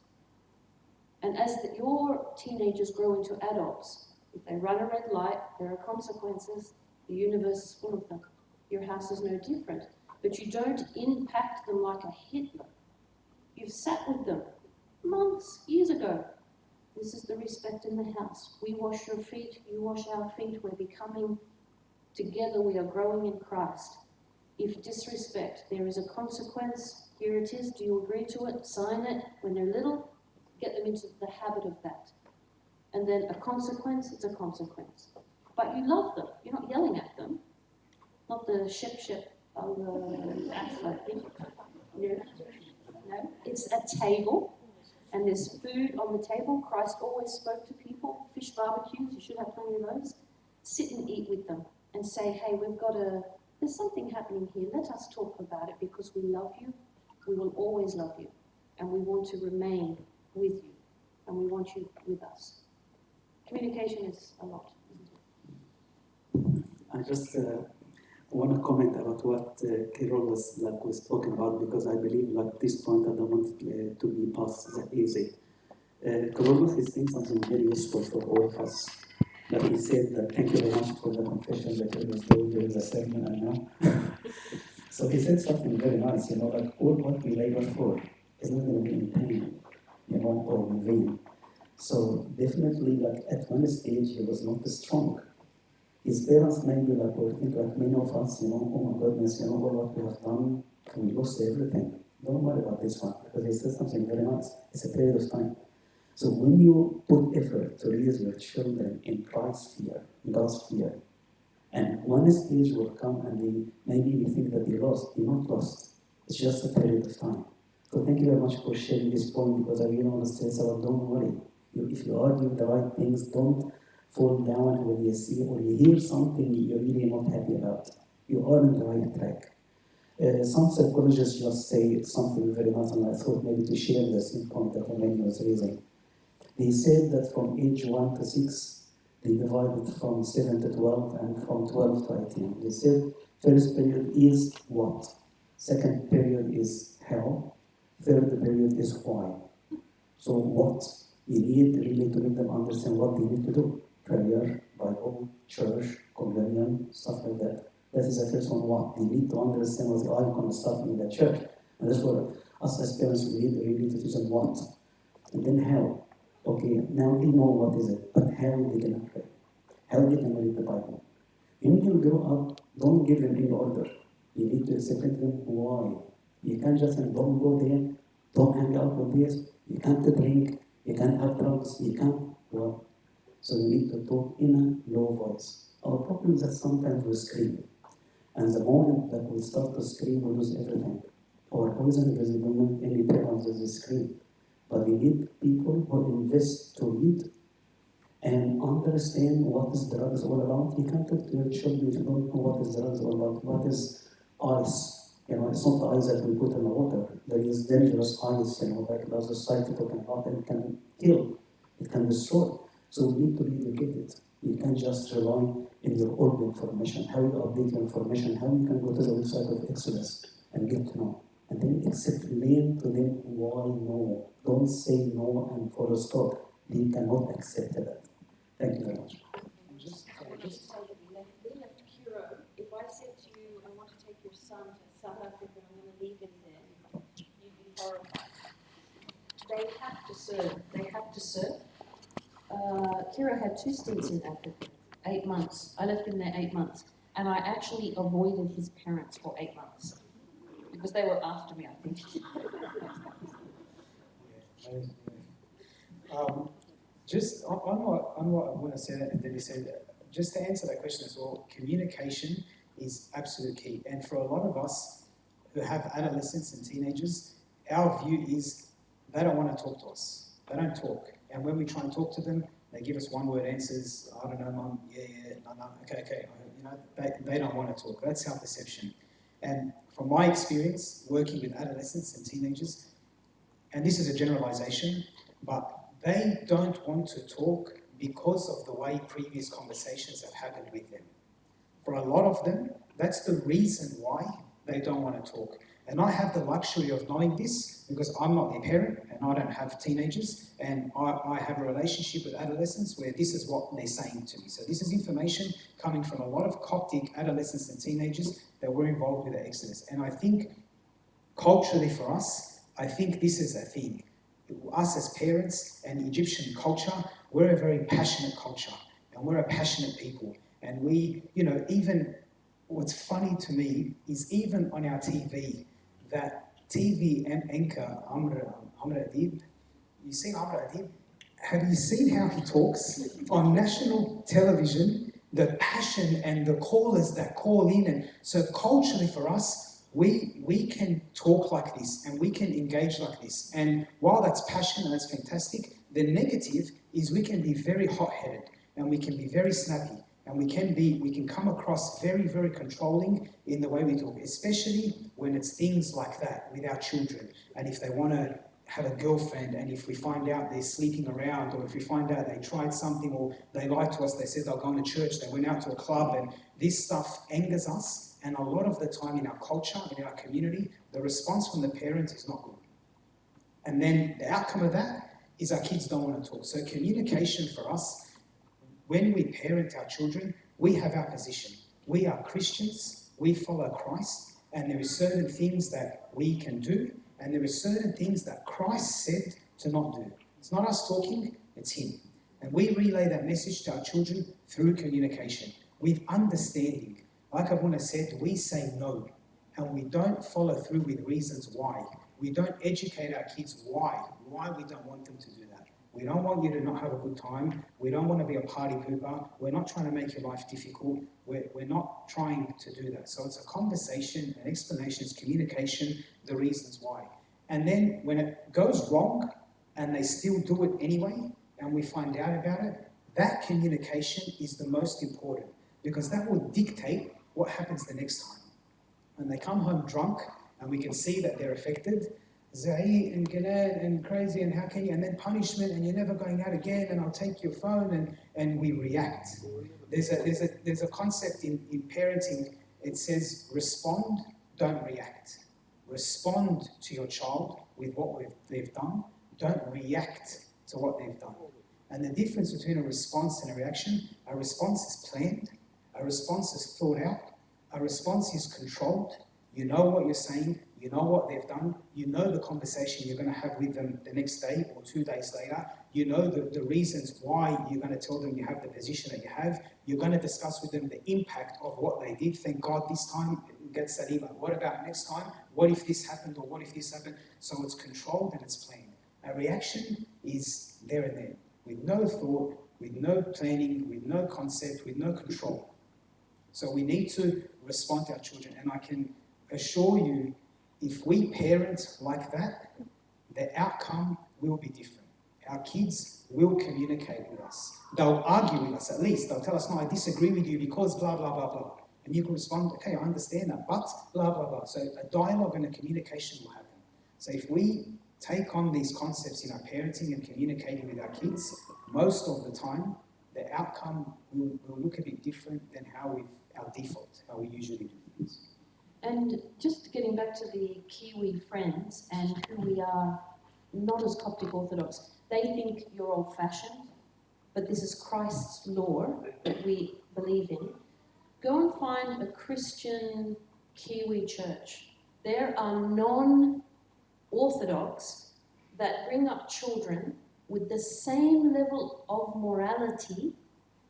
And as your teenagers grow into adults, if they run a red light, there are consequences. The universe is full of them. Your house is no different. But you don't impact them like a Hitler. You've sat with them months, years ago. This is the respect in the house. We wash your feet, you wash our feet. We're becoming, together we are growing in Christ. If disrespect, there is a consequence. Here it is. Do you agree to it? Sign it. When they're little, get them into the habit of that. And then a consequence, it's a consequence. But you love them. You're not yelling at them. Not the ship, thing. No, it's a table. And there's food on the table. Christ always spoke to people. Fish barbecues, you should have plenty of those. Sit and eat with them and say, hey, there's something happening here. Let us talk about it because we love you. We will always love you. And we want to remain with you. And we want you with us. Communication is a lot. I just want to comment about what Carol was talking about, because I believe this point I don't want to be passed that easy. Carol is saying something very useful for all of us. But he said that, thank you very much for the confession that he was doing during the sermon, I know. So he said something very nice, all what we labor for is not going to be in pain, or in vain. So definitely, at one stage, he was not strong. His parents maybe were thinking like many of us, oh my goodness, all what we have done, we lost everything. Don't worry about this one, because he said something very nice. It's a period of time. So when you put effort to raise your children in Christ's fear, God's fear, and one stage will come and maybe you think that they lost. You're not lost. It's just a period of time. So thank you very much for sharing this point, because I really want to say, so don't worry. If you are doing the right things, don't fall down when you see or you hear something you're really not happy about. You are on the right track. Some psychologists just say something very nice, and I thought maybe to share the same point that Emmanuel was raising. They said that from age 1 to 6, they divided from 7 to 12 and from 12 to 18. They said first period is what? Second period is how? Third period is why. So what? You need really to make them understand what they need to do. Prayer, Bible, church, communion, stuff like that. That is the first one, what? They need to understand what the icon is stuff in the church. And that's what us as parents, we need really to teach them what. And then how. Okay, now they know what is it, but how they can pray? How they can read the Bible? When you grow up, don't give them any order. You need to explain to them why. You can't just say, don't go there, don't hang out with this, you can't drink, you can't have drugs, you can't, well. So you need to talk in a low voice. Our problem is that sometimes we scream. And the moment that we start to scream, we lose everything. Our poison is we don't want any parents that scream. But we need people who invest to read and understand what is drugs all about. You can't talk to your children if you don't know what is drugs all about. What is ice? It's not the ice that we put in the water. There is dangerous ice, like the society talking about, and it can kill, it can destroy. So we need to be educated. You can't just rely in your old information, how you update your information, how you can go to the website of Exodus and get to know. And then explain to them why no. Don't say no and full stop. They cannot accept that. Thank you very much. We left Kiro. If I said to you, I want to take your son to South Africa, I'm going to leave him there, you'd be horrified. They have to serve. They have to serve. Kiro had 2 stints in Africa, 8 months. I left him there 8 months. And I actually avoided his parents for 8 months. Because they were after me, I think. Just on what I want to say, and then you said, just to answer that question as well, communication is absolute key. And for a lot of us who have adolescents and teenagers, our view is they don't want to talk to us. They don't talk. And when we try and talk to them, they give us one-word answers. I don't know, Mum. Yeah, no, okay. they don't want to talk. That's our perception. And from my experience working with adolescents and teenagers, and this is a generalization, but they don't want to talk because of the way previous conversations have happened with them. For a lot of them, that's the reason why they don't want to talk. And I have the luxury of knowing this because I'm not their parent and I don't have teenagers, and I have a relationship with adolescents where this is what they're saying to me. So this is information coming from a lot of Coptic adolescents and teenagers that were involved with the Exodus. And I think culturally for us, I think this is a thing. Us as parents and Egyptian culture, we're a very passionate culture and we're a passionate people. And we, even what's funny to me is even on our TV, that TV anchor, Amr Adib, you seen Amr Adib? Have you seen how he talks on national television? The passion and the callers that call in. And so culturally for us, we can talk like this and we can engage like this. And while that's passion and that's fantastic, the negative is we can be very hot-headed and we can be very snappy. And we can come across very, very controlling in the way we talk, especially when it's things like that with our children. And if they want to have a girlfriend, and if we find out they're sleeping around, or if we find out they tried something, or they lied to us, they said they'll go to church, they went out to a club, and this stuff angers us. And a lot of the time in our culture, in our community, the response from the parents is not good. And then the outcome of that is our kids don't want to talk. So communication for us, when we parent our children, we have our position. We are Christians, we follow Christ, and there are certain things that we can do, and there are certain things that Christ said to not do. It's not us talking, it's Him. And we relay that message to our children through communication, with understanding. Like Abuna said, we say no, and we don't follow through with reasons why. We don't educate our kids why we don't want them to do that. We don't want you to not have a good time. We don't want to be a party pooper. We're not trying to make your life difficult. We're not trying to do that. So it's a conversation, an explanation, it's communication, the reasons why. And then when it goes wrong and they still do it anyway, and we find out about it, that communication is the most important because that will dictate what happens the next time. When they come home drunk and we can see that they're affected, Zaid and Gilad and crazy and how can you, and then punishment and you're never going out again and I'll take your phone and we react. There's a concept in parenting, it says respond, don't react. Respond to your child with what they've done, don't react to what they've done. And the difference between a response and a response is planned, a response is thought out, a response is controlled. You know what you're saying, you know what they've done, you know the conversation you're going to have with them the next day or 2 days later, you know the reasons why you're going to tell them you have the position that you have, you're going to discuss with them the impact of what they did. Thank God this time it gets that email. What about next time? What if this happened or what if this happened? So it's controlled and it's planned. A reaction is there and then, with no thought, with no planning, with no concept, with no control. So we need to respond to our children, and I can assure you, if we parent like that, the outcome will be different. Our kids will communicate with us. They'll argue with us at least. They'll tell us, no, I disagree with you because blah, blah, blah, blah. And you can respond, okay, I understand that, but blah, blah, blah. So a dialogue and a communication will happen. So if we take on these concepts in our parenting and communicating with our kids, most of the time, the outcome will look a bit different than our default, how we usually do things. And just getting back to the Kiwi friends and who we are not as Coptic Orthodox, they think you're old-fashioned, but this is Christ's law that we believe in. Go and find a Christian Kiwi church. There are non-Orthodox that bring up children with the same level of morality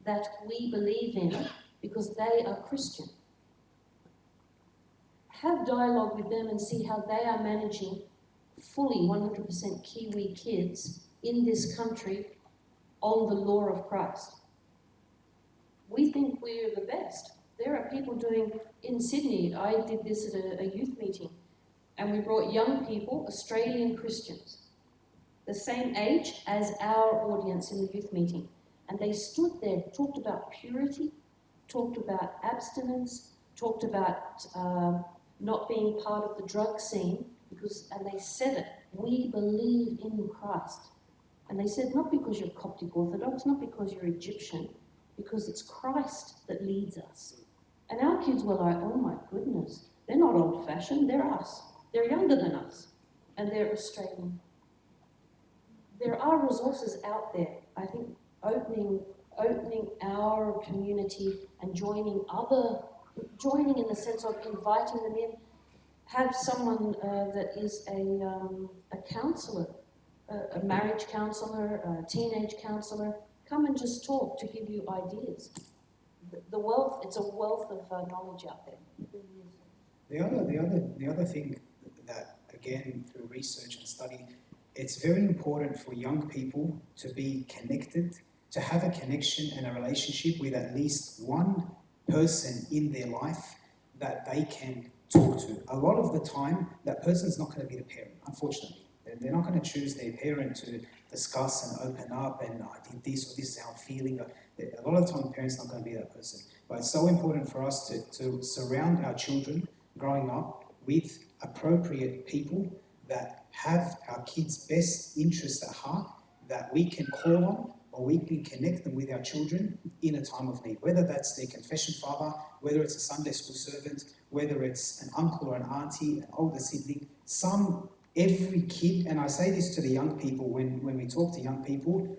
that we believe in because they are Christian. Have dialogue with them and see how they are managing fully 100% Kiwi kids in this country on the law of Christ. We think we're the best. There are people doing, in Sydney, I did this at a youth meeting, and we brought young people, Australian Christians, the same age as our audience in the youth meeting, and they stood there, talked about purity, talked about abstinence, talked about not being part of the drug scene, and they said it, we believe in Christ. And they said, not because you're Coptic Orthodox, not because you're Egyptian, because it's Christ that leads us. And our kids were like, oh my goodness, they're not old-fashioned, they're us. They're younger than us, and they're Australian. There are resources out there. I think opening our community and joining in the sense of inviting them in, have someone that is a counsellor, a marriage counsellor, a teenage counsellor, come and just talk to give you ideas. The wealth, it's a wealth of knowledge out there. The other thing that, again, through research and study, it's very important for young people to be connected, to have a connection and a relationship with at least one person in their life that they can talk to. A lot of the time, that person's not going to be the parent, unfortunately. They're not going to choose their parent to discuss and open up and I did this or this is how I'm feeling. A lot of the time, the parent's not going to be that person. But it's so important for us to surround our children growing up with appropriate people that have our kids' best interests at heart, that we can call on or we can connect them with our children in a time of need, whether that's their confession father, whether it's a Sunday school servant, whether it's an uncle or an auntie, an older sibling, every kid, and I say this to the young people when we talk to young people,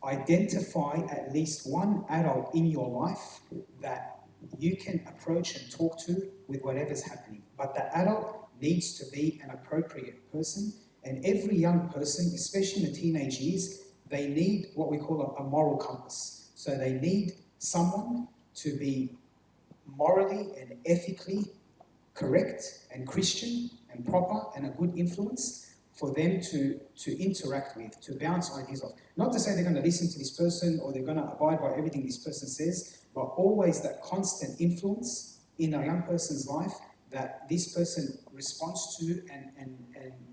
identify at least one adult in your life that you can approach and talk to with whatever's happening. But the adult needs to be an appropriate person, and every young person, especially in the teenage years, they need what we call a moral compass. So they need someone to be morally and ethically correct and Christian and proper and a good influence for them to interact with, to bounce ideas off. Not to say they're going to listen to this person or they're going to abide by everything this person says, but always that constant influence in a young person's life that this person responds to and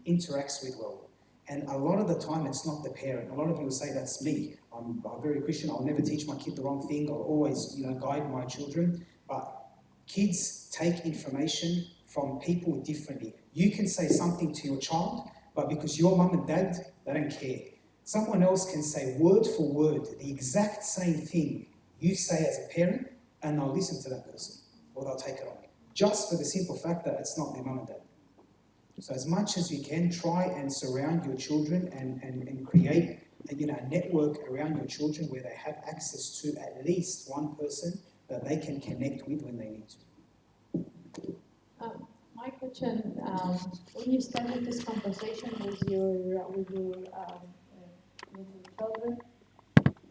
interacts with well. And a lot of the time, it's not the parent. A lot of you will say, that's me. I'm very Christian. I'll never teach my kid the wrong thing. I'll always, guide my children. But kids take information from people differently. You can say something to your child, but because your mum and dad, they don't care. Someone else can say word for word the exact same thing you say as a parent, and they'll listen to that person, or they'll take it on, just for the simple fact that it's not their mum and dad. So as much as you can, try and surround your children and create a network around your children where they have access to at least one person that they can connect with when they need to. My question, when you started this conversation with your children,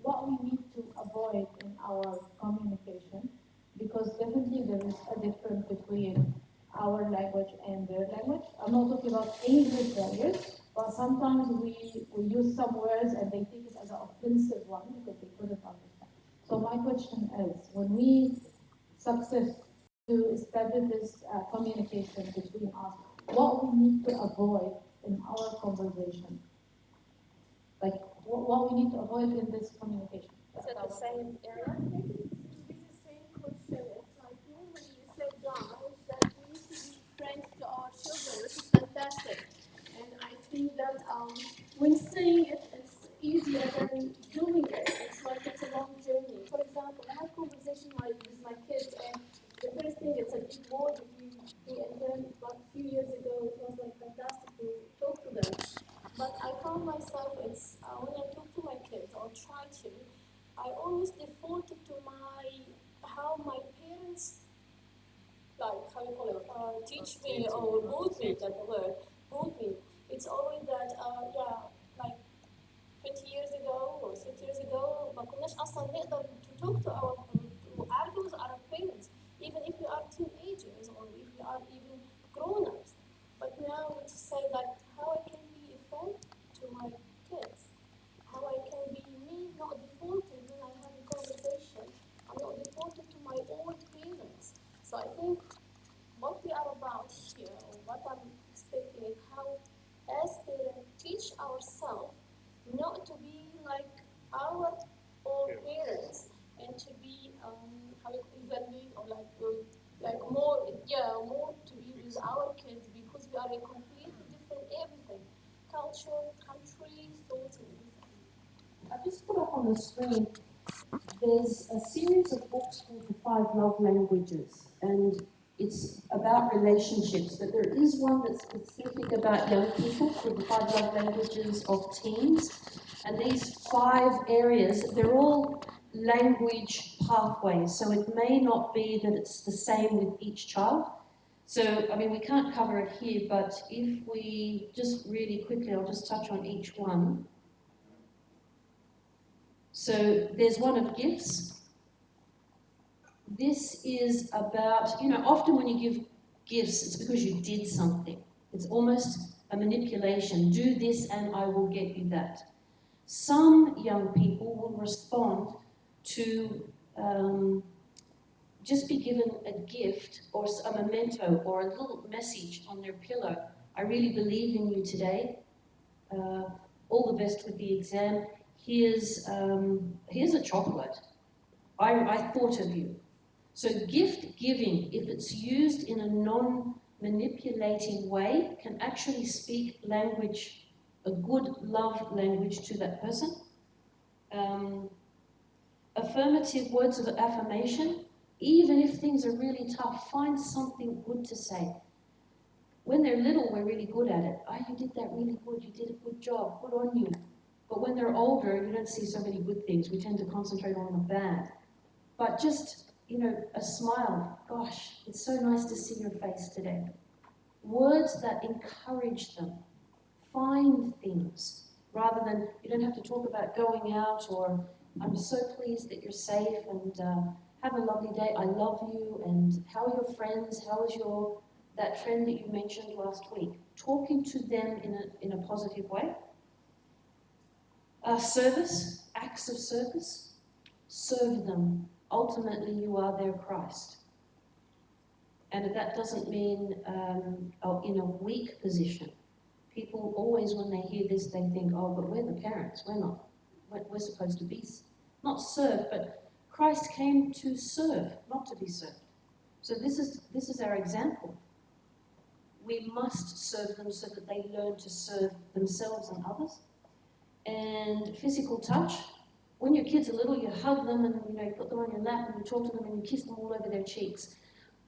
what we need to avoid in our communication, because definitely there is a difference between our language and their language. I'm not talking about English barriers, but sometimes we use some words and they take it as an offensive one because they couldn't understand. So my question is, when we succeed to establish this communication between us, what we need to avoid in our conversation? Like, what we need to avoid in this communication? Is it the same area? It's the same question. It's like when you said, guys, that we need to be friends to our children, which is fantastic. And I think that when saying it, it's easier than doing it. It's like it's a long journey. For example, I had a conversation with my kids, and the first thing, it's a big war between me and them, but a few years ago, it was like fantastic to talk to them. But I found myself, it's when I talk to my kids or try to, I always defaulted to how my parents, like, how you call it, teach me or mold me, that word, mold me. It's always that, like 20 years ago or 6 years ago, ما كناش أصلا نقدر to talk to argue with our parents, even if we are teenagers or if we are even grown-ups. But now to say that how I can be a friend to my kids, how I can be me, not defaulting when I have a conversation. I'm not defaulting to my own parents. So I think what we are about here, or what I'm expecting, is how as parents teach ourselves not to be like our own parents and to be are a completely different everything. Culture, country, thoughts, and everything. I've just put up on the screen, there's a series of books called The Five Love Languages, and it's about relationships, but there is one that's specific about young people called The Five Love Languages of Teens. And these 5 areas, they're all language pathways, so it may not be that it's the same with each child. So, I mean, we can't cover it here, but if we just really quickly, I'll just touch on each one. So there's one of gifts. This is about, often when you give gifts, it's because you did something. It's almost a manipulation. Do this and I will get you that. Some young people will respond to just be given a gift or a memento or a little message on their pillow. I really believe in you today. All the best with the exam. Here's a chocolate. I thought of you. So gift giving, if it's used in a non-manipulating way, can actually speak language, a good love language to that person. Affirmative words of affirmation, even if things are really tough, find something good to say. When they're little, we're really good at it. Oh, you did that really good. You did a good job. Good on you. But when they're older, you don't see so many good things. We tend to concentrate on the bad. But just, a smile. Gosh, it's so nice to see your face today. Words that encourage them. Find things. Rather than, you don't have to talk about going out or, I'm so pleased that you're safe and have a lovely day. I love you. And how are your friends? How is that friend that you mentioned last week? Talking to them in a positive way. Service, acts of service, serve them. Ultimately, you are their Christ. And that doesn't mean in a weak position. People always, when they hear this, they think, oh, but we're the parents. We're not. We're supposed to be, not serve, but Christ came to serve, not to be served. So this is our example. We must serve them so that they learn to serve themselves and others. And physical touch. When your kids are little, you hug them and you put them on your lap and you talk to them and you kiss them all over their cheeks.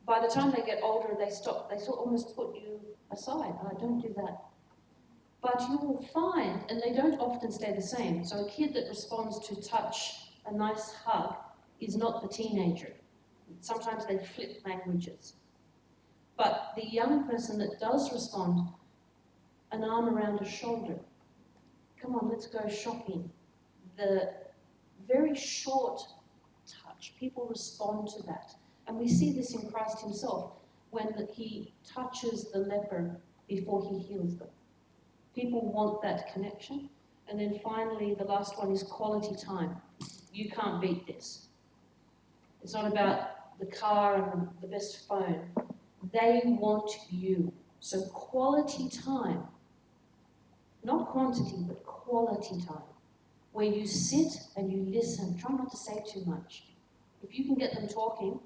By the time they get older, they stop. They almost put you aside. Oh, don't do that. But you will find, and they don't often stay the same. So a kid that responds to touch, a nice hug, is not the teenager. Sometimes they flip languages. But the young person that does respond, an arm around a shoulder. Come on, let's go shopping. The very short touch, people respond to that. And we see this in Christ himself when he touches the leper before he heals them. People want that connection. And then finally, the last one is quality time. You can't beat this. It's not about the car and the best phone. They want you. So quality time. Not quantity, but quality time, where you sit and you listen. Try not to say too much. If you can get them talking,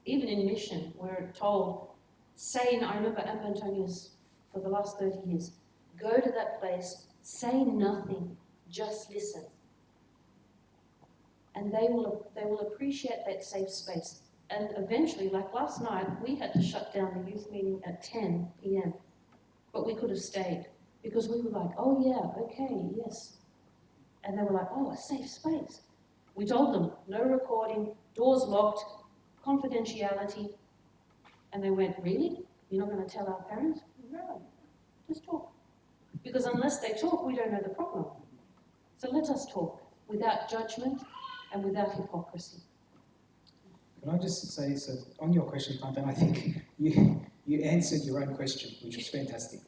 even in mission, we're told, I remember Amber Antonius for the last 30 years, go to that place, say nothing, just listen. And they will appreciate that safe space. And eventually, like last night, we had to shut down the youth meeting at 10 p.m. But we could have stayed. Because we were like, oh yeah, okay, yes. And they were like, oh, a safe space. We told them, no recording, doors locked, confidentiality. And they went, really? You're not going to tell our parents? No, just talk. Because unless they talk, we don't know the problem. So let us talk without judgment and without hypocrisy. Can I just say, so on your question, Pantan, I think you answered your own question, which was fantastic.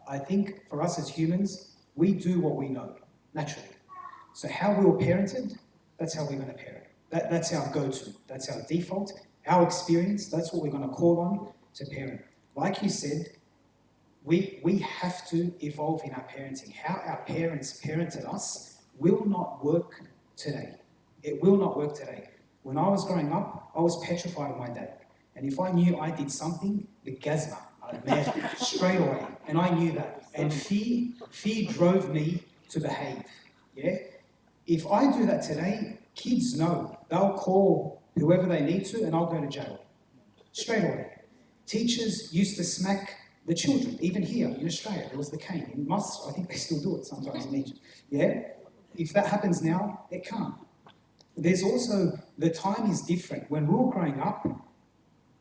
I think for us as humans, we do what we know, naturally. So how we were parented, that's how we're going to parent. That's our go-to. That's our default. Our experience, that's what we're going to call on to parent. Like you said, we have to evolve in our parenting. How our parents parented us will not work today. It will not work today. When I was growing up, I was petrified of my dad. And if I knew I did something, the gazma, Man, straight away. And I knew that. And fear drove me to behave. Yeah? If I do that today, kids know. They'll call whoever they need to and I'll go to jail. Straight away. Teachers used to smack the children, even here in Australia. There was the cane. In Mosque, I think they still do it sometimes in Egypt. Yeah? If that happens now, it can't. There's also, the time is different. When we were growing up,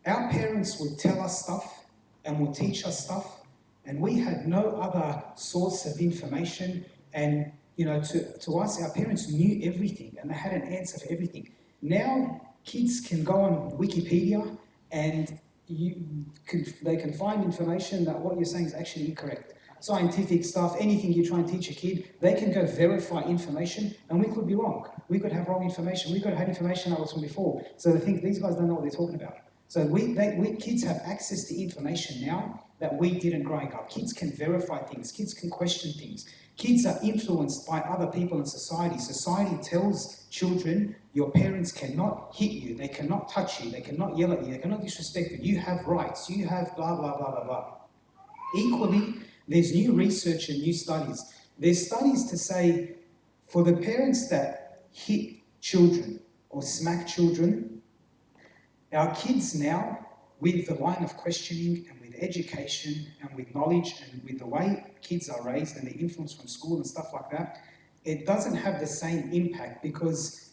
our parents would tell us stuff and would teach us stuff, and we had no other source of information. And, you know, to us, our parents knew everything and they had an answer for everything. Now, kids can go on Wikipedia and they can find information that what you're saying is actually incorrect. Scientific stuff, anything you try and teach a kid, they can go verify information, and we could be wrong. We could have wrong information. We could have had information that was from before. So they think these guys don't know what they're talking about. So kids have access to information now that we didn't growing up. Kids can verify things. Kids can question things. Kids are influenced by other people in society. Society tells children, your parents cannot hit you, they cannot touch you, they cannot yell at you, they cannot disrespect you, you have rights, you have blah, blah, blah, blah, blah. Equally, there's new research and new studies. There's studies to say, for the parents that hit children or smack children, our kids now, with the line of questioning and with education and with knowledge and with the way kids are raised and the influence from school and stuff like that, it doesn't have the same impact, because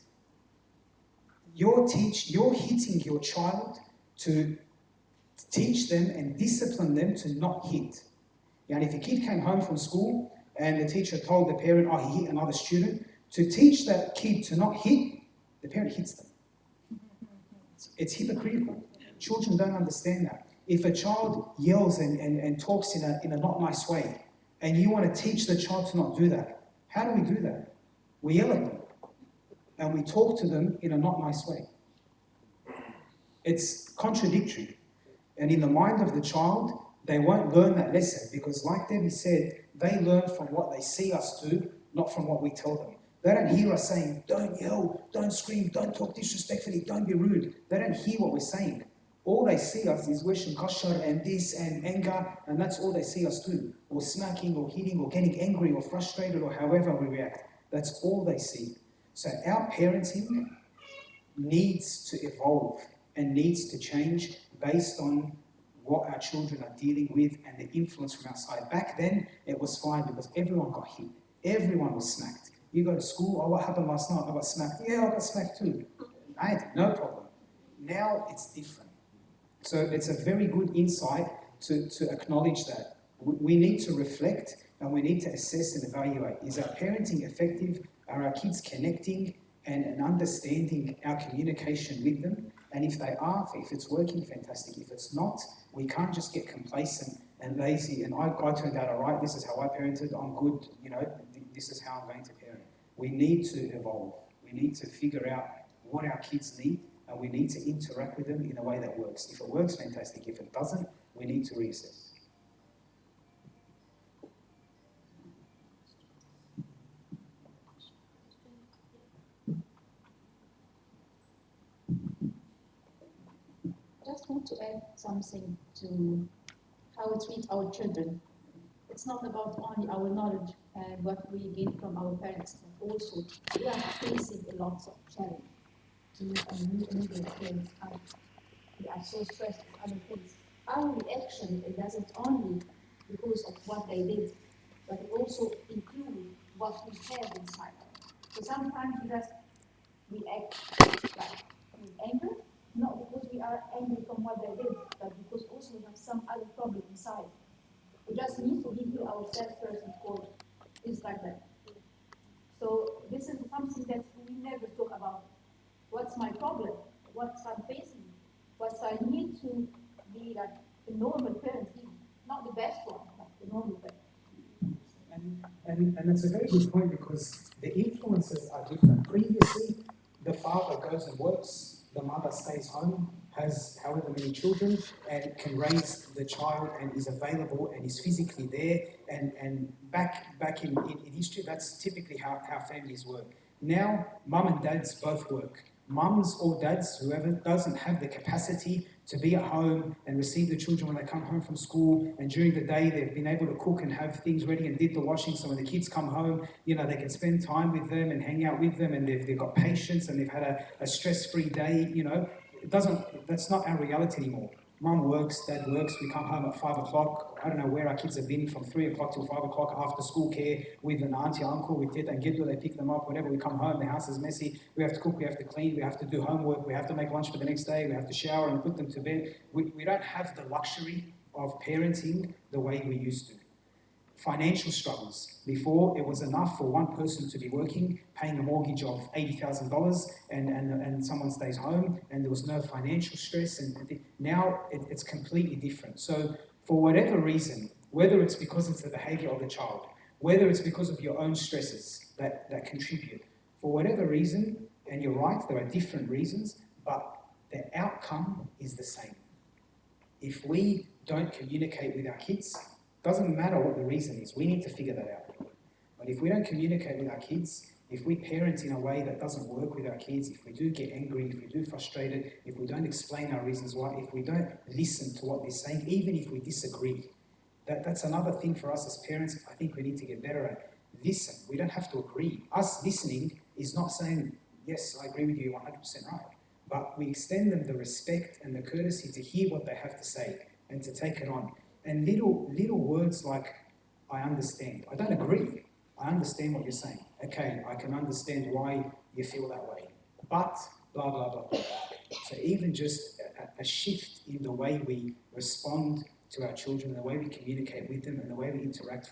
you're hitting your child to teach them and discipline them to not hit. And if a kid came home from school and the teacher told the parent, oh, he hit another student, to teach that kid to not hit, the parent hits them. It's hypocritical. Children don't understand that. If a child yells and talks in a not nice way, and you want to teach the child to not do that, how do we do that? We yell at them, and we talk to them in a not nice way. It's contradictory. And in the mind of the child, they won't learn that lesson, because like Debbie said, they learn from what they see us do, not from what we tell them. They don't hear us saying, don't yell, don't scream, don't talk disrespectfully, don't be rude. They don't hear what we're saying. All they see us is wishing kashar and this and anger, and that's all they see us do. Or smacking or hitting or getting angry or frustrated or however we react. That's all they see. So our parenting needs to evolve and needs to change based on what our children are dealing with and the influence from outside. Back then, it was fine because everyone got hit. Everyone was smacked. You go to school, oh, what happened last night? I got smacked. Yeah, I got smacked too. No problem. Now it's different. So it's a very good insight to acknowledge that. We need to reflect and we need to assess and evaluate. Is our parenting effective? Are our kids connecting and understanding our communication with them? And if they are, if it's working, fantastic. If it's not, we can't just get complacent and lazy. And I turned out all right. This is how I parented. I'm good. You know, this is how I'm going to parent. We need to evolve. We need to figure out what our kids need, and we need to interact with them in a way that works. If it works, fantastic. If it doesn't, we need to reassess. I just want to add something to how we treat our children. It's not about only our knowledge and what we gain from our parents, but also we are facing a lot of challenge. We are new immigrant parents, we are so stressed with other things. Our reaction, it doesn't only because of what they did, but it also includes what we have inside. So sometimes we just react like with anger, not because we are angry from what they did, but because also we have some other problem inside. We just need to heal ourselves first and foremost. It's like that. So this is something that we never talk about. What's my problem? What I'm facing? What I need to be like a normal parent, not the best one, but the normal parent. And that's a very good point, because the influences are different. Previously, the father goes and works, the mother stays home, has however many children, and can raise the child and is available and is physically there. And back in history, that's typically how families work. Now, mum and dads both work. Mums or dads, whoever, doesn't have the capacity to be at home and receive the children when they come home from school, and during the day they've been able to cook and have things ready and did the washing, so when the kids come home, you know, they can spend time with them and hang out with them, and they've got patience and they've had a stress-free day, you know. That's not our reality anymore. Mum works, dad works, we come home at 5 o'clock. I don't know where our kids have been from 3 o'clock till 5 o'clock after school care with an auntie, uncle, with Teta and Giddo, they pick them up, whatever. We come home, the house is messy, we have to cook, we have to clean, we have to do homework, we have to make lunch for the next day, we have to shower and put them to bed. We don't have the luxury of parenting the way we used to. Financial struggles. Before, it was enough for one person to be working, paying a mortgage of $80,000 and someone stays home, and there was no financial stress. And now it's completely different. So for whatever reason, whether it's because it's the behavior of the child, whether it's because of your own stresses that contribute, for whatever reason, and you're right, there are different reasons, but the outcome is the same. If we don't communicate with our kids, doesn't matter what the reason is, we need to figure that out. But if we don't communicate with our kids, if we parent in a way that doesn't work with our kids, if we do get angry, if we do frustrated, if we don't explain our reasons why, if we don't listen to what they're saying, even if we disagree, that's another thing for us as parents I think we need to get better at. Listen, we don't have to agree. Us listening is not saying, yes, I agree with you 100% right, but we extend them the respect and the courtesy to hear what they have to say and to take it on. And little words like, I understand. I don't agree. I understand what you're saying. Okay, I can understand why you feel that way. But, blah, blah, blah, blah. So even just a shift in the way we respond to our children, the way we communicate with them, and the way we interact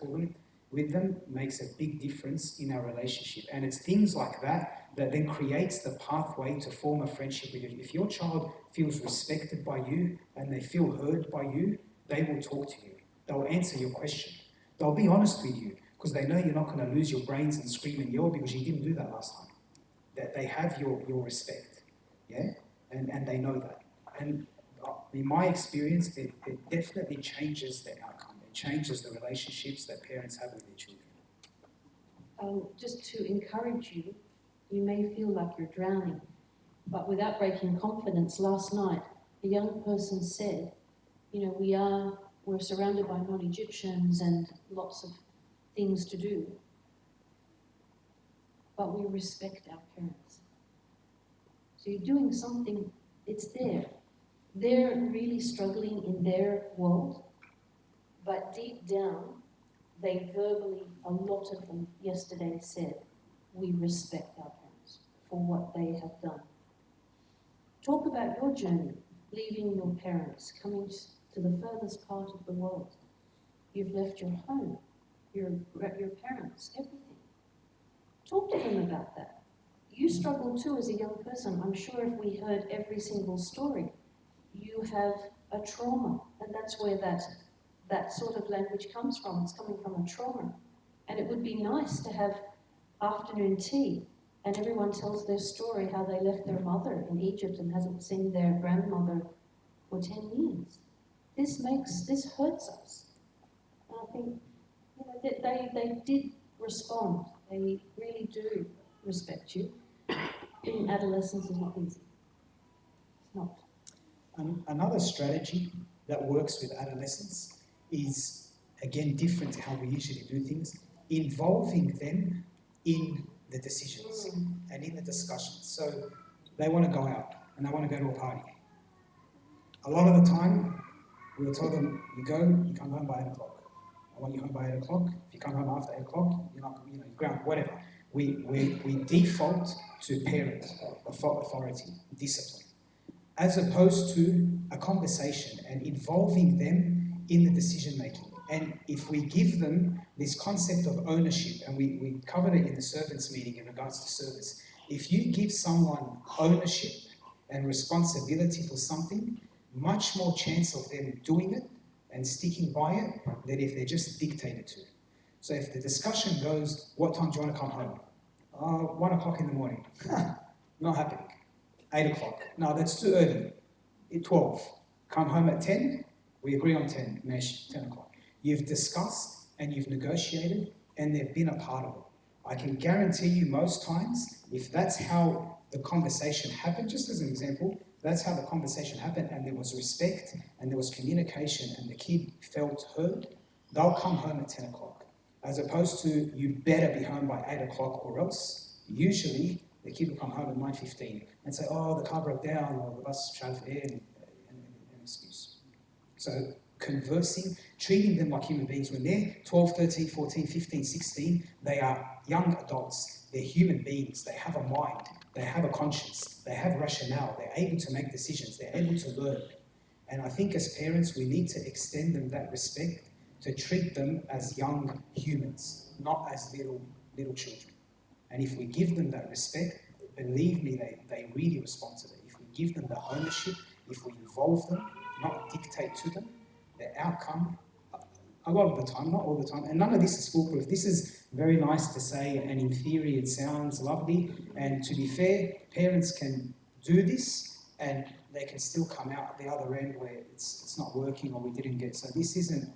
with them makes a big difference in our relationship. And it's things like that that then creates the pathway to form a friendship with you. If your child feels respected by you and they feel heard by you, they will talk to you. They'll answer your question. They'll be honest with you because they know you're not going to lose your brains and scream and yell because you didn't do that last time. That they have your respect, yeah? And they know that. And in my experience, it definitely changes the outcome. It changes the relationships that parents have with their children. Just to encourage you, you may feel like you're drowning, but without breaking confidence, last night a young person said, you know, we're surrounded by non-Egyptians and lots of things to do, but we respect our parents. So you're doing something, it's there. They're really struggling in their world, but deep down, they verbally, a lot of them yesterday said, we respect our parents for what they have done. Talk about your journey, leaving your parents, coming to the furthest part of the world. You've left your home, your parents, everything. Talk to them about that. You struggle too as a young person. I'm sure if we heard every single story, you have a trauma, and that's where that sort of language comes from. It's coming from a trauma. And it would be nice to have afternoon tea and everyone tells their story, how they left their mother in Egypt and hasn't seen their grandmother for 10 years. This hurts us. And I think, you know, they did respond. They really do respect you. In adolescence is not easy. It's not. Another strategy that works with adolescents is, again, different to how we usually do things, involving them in the decisions and in the discussions. So they want to go out and they want to go to a party. A lot of the time, we'll tell them, you come home by 8 o'clock. I want you home by 8 o'clock. If you come home after 8 o'clock, you're not, you ground, whatever. We default to parent, authority, discipline, as opposed to a conversation and involving them in the decision making. And if we give them this concept of ownership, and we covered it in the servants meeting in regards to service, if you give someone ownership and responsibility for something, much more chance of them doing it and sticking by it than if they're just dictated to. So if the discussion goes, what time do you want to come home? 1 o'clock in the morning. Not happening. 8 o'clock. No, that's too early. 12. Come home at 10. We agree on 10. Mesh, 10 o'clock. You've discussed and you've negotiated and they've been a part of it. I can guarantee you most times, if that's how the conversation happened, just as an example, That's how the conversation happened, and there was respect, and there was communication, and the kid felt heard. They'll come home at 10 o'clock, as opposed to you better be home by 8 o'clock or else. Usually, the kid will come home at 9:15 and say, oh, the car broke down, or the bus tried to air, and an excuse. So conversing, treating them like human beings. When they're 12, 13, 14, 15, 16, they are young adults. They're human beings. They have a mind. They have a conscience. They have rationale. They're able to make decisions. They're able to learn. And I think as parents, we need to extend them that respect, to treat them as young humans, not as little children. And if we give them that respect, believe me, they really respond to it. If we give them the ownership, if we involve them, not dictate to them, the outcome, a lot of the time, not all the time, and none of this is foolproof. This is very nice to say, and in theory it sounds lovely, and to be fair, parents can do this, and they can still come out the other end where it's not working or we didn't get. So this isn't,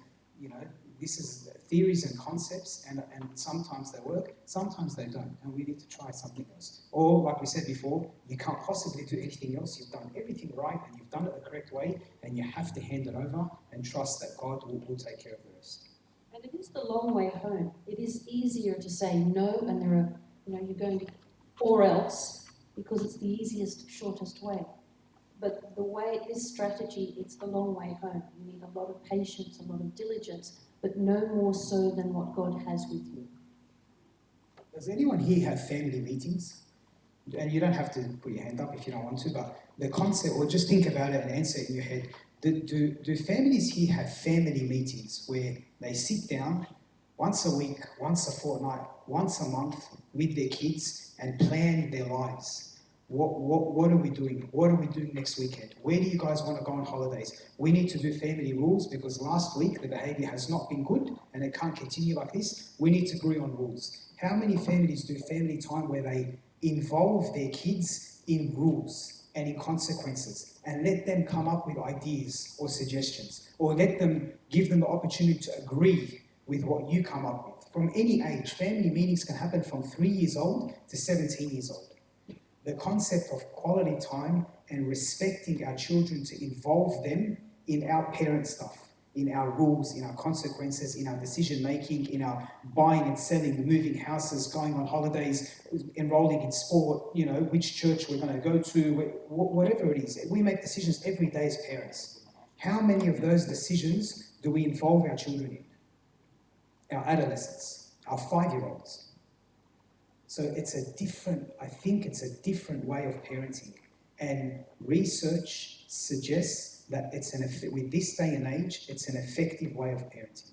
this is theories and concepts, and sometimes they work, sometimes they don't, and we need to try something else. Or, like we said before, you can't possibly do anything else. You've done everything right, and you've done it the correct way, and you have to hand it over and trust that God will take care of the rest. And it is the long way home. It is easier to say no, and there are, you're going to, or else, because it's the easiest, shortest way. But the way, this strategy, it's the long way home. You need a lot of patience, a lot of diligence, but no more so than what God has with you. Does anyone here have family meetings? And you don't have to put your hand up if you don't want to, but the concept, or just think about it and answer it in your head. Do families here have family meetings where they sit down once a week, once a fortnight, once a month with their kids and plan their lives? What are we doing? What are we doing next weekend? Where do you guys want to go on holidays? We need to do family rules because last week the behaviour has not been good and it can't continue like this. We need to agree on rules. How many families do family time where they involve their kids in rules and in consequences and let them come up with ideas or suggestions, or give them the opportunity to agree with what you come up with? From any age, family meetings can happen from 3 years old to 17 years old. The concept of quality time and respecting our children, to involve them in our parent stuff, in our rules, in our consequences, in our decision making, in our buying and selling, moving houses, going on holidays, enrolling in sport, which church we're going to go to, whatever it is. We make decisions every day as parents. How many of those decisions do we involve our children in? Our adolescents, our 5-year-olds. So I think it's a different way of parenting. And research suggests that with this day and age, it's an effective way of parenting.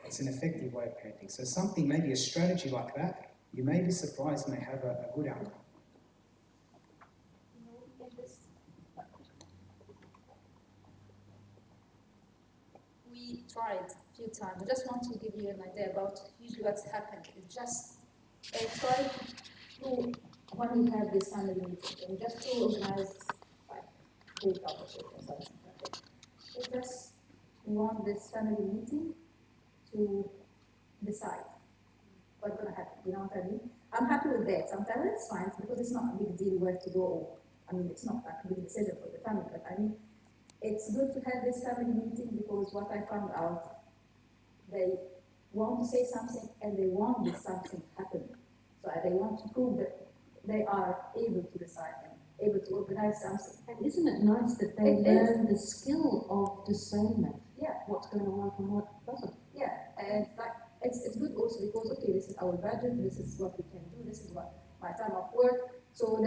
It's an effective way of parenting. So something, maybe a strategy like that, you may be surprised may have a good outcome. We tried a few times. I just want to give you an idea about usually what's happened. It's just try to, when we have this family meeting, and just to organize like breakout or something like that. It's just we want this family meeting to decide what's going to happen. You know what I mean? I'm happy with that. Sometimes it's fine because it's not a big deal where to go. It's not a big decision for the family, but it's good to have this family meeting because what I found out, they want to say something and they want this something happen. So they want to prove that they are able to decide and able to organize something. And isn't it nice that they learn the skill of discernment? Yeah. What's going to work and what doesn't? Yeah, and it's good also because, okay, this is our budget, this is what we can do, this is what my time of work. So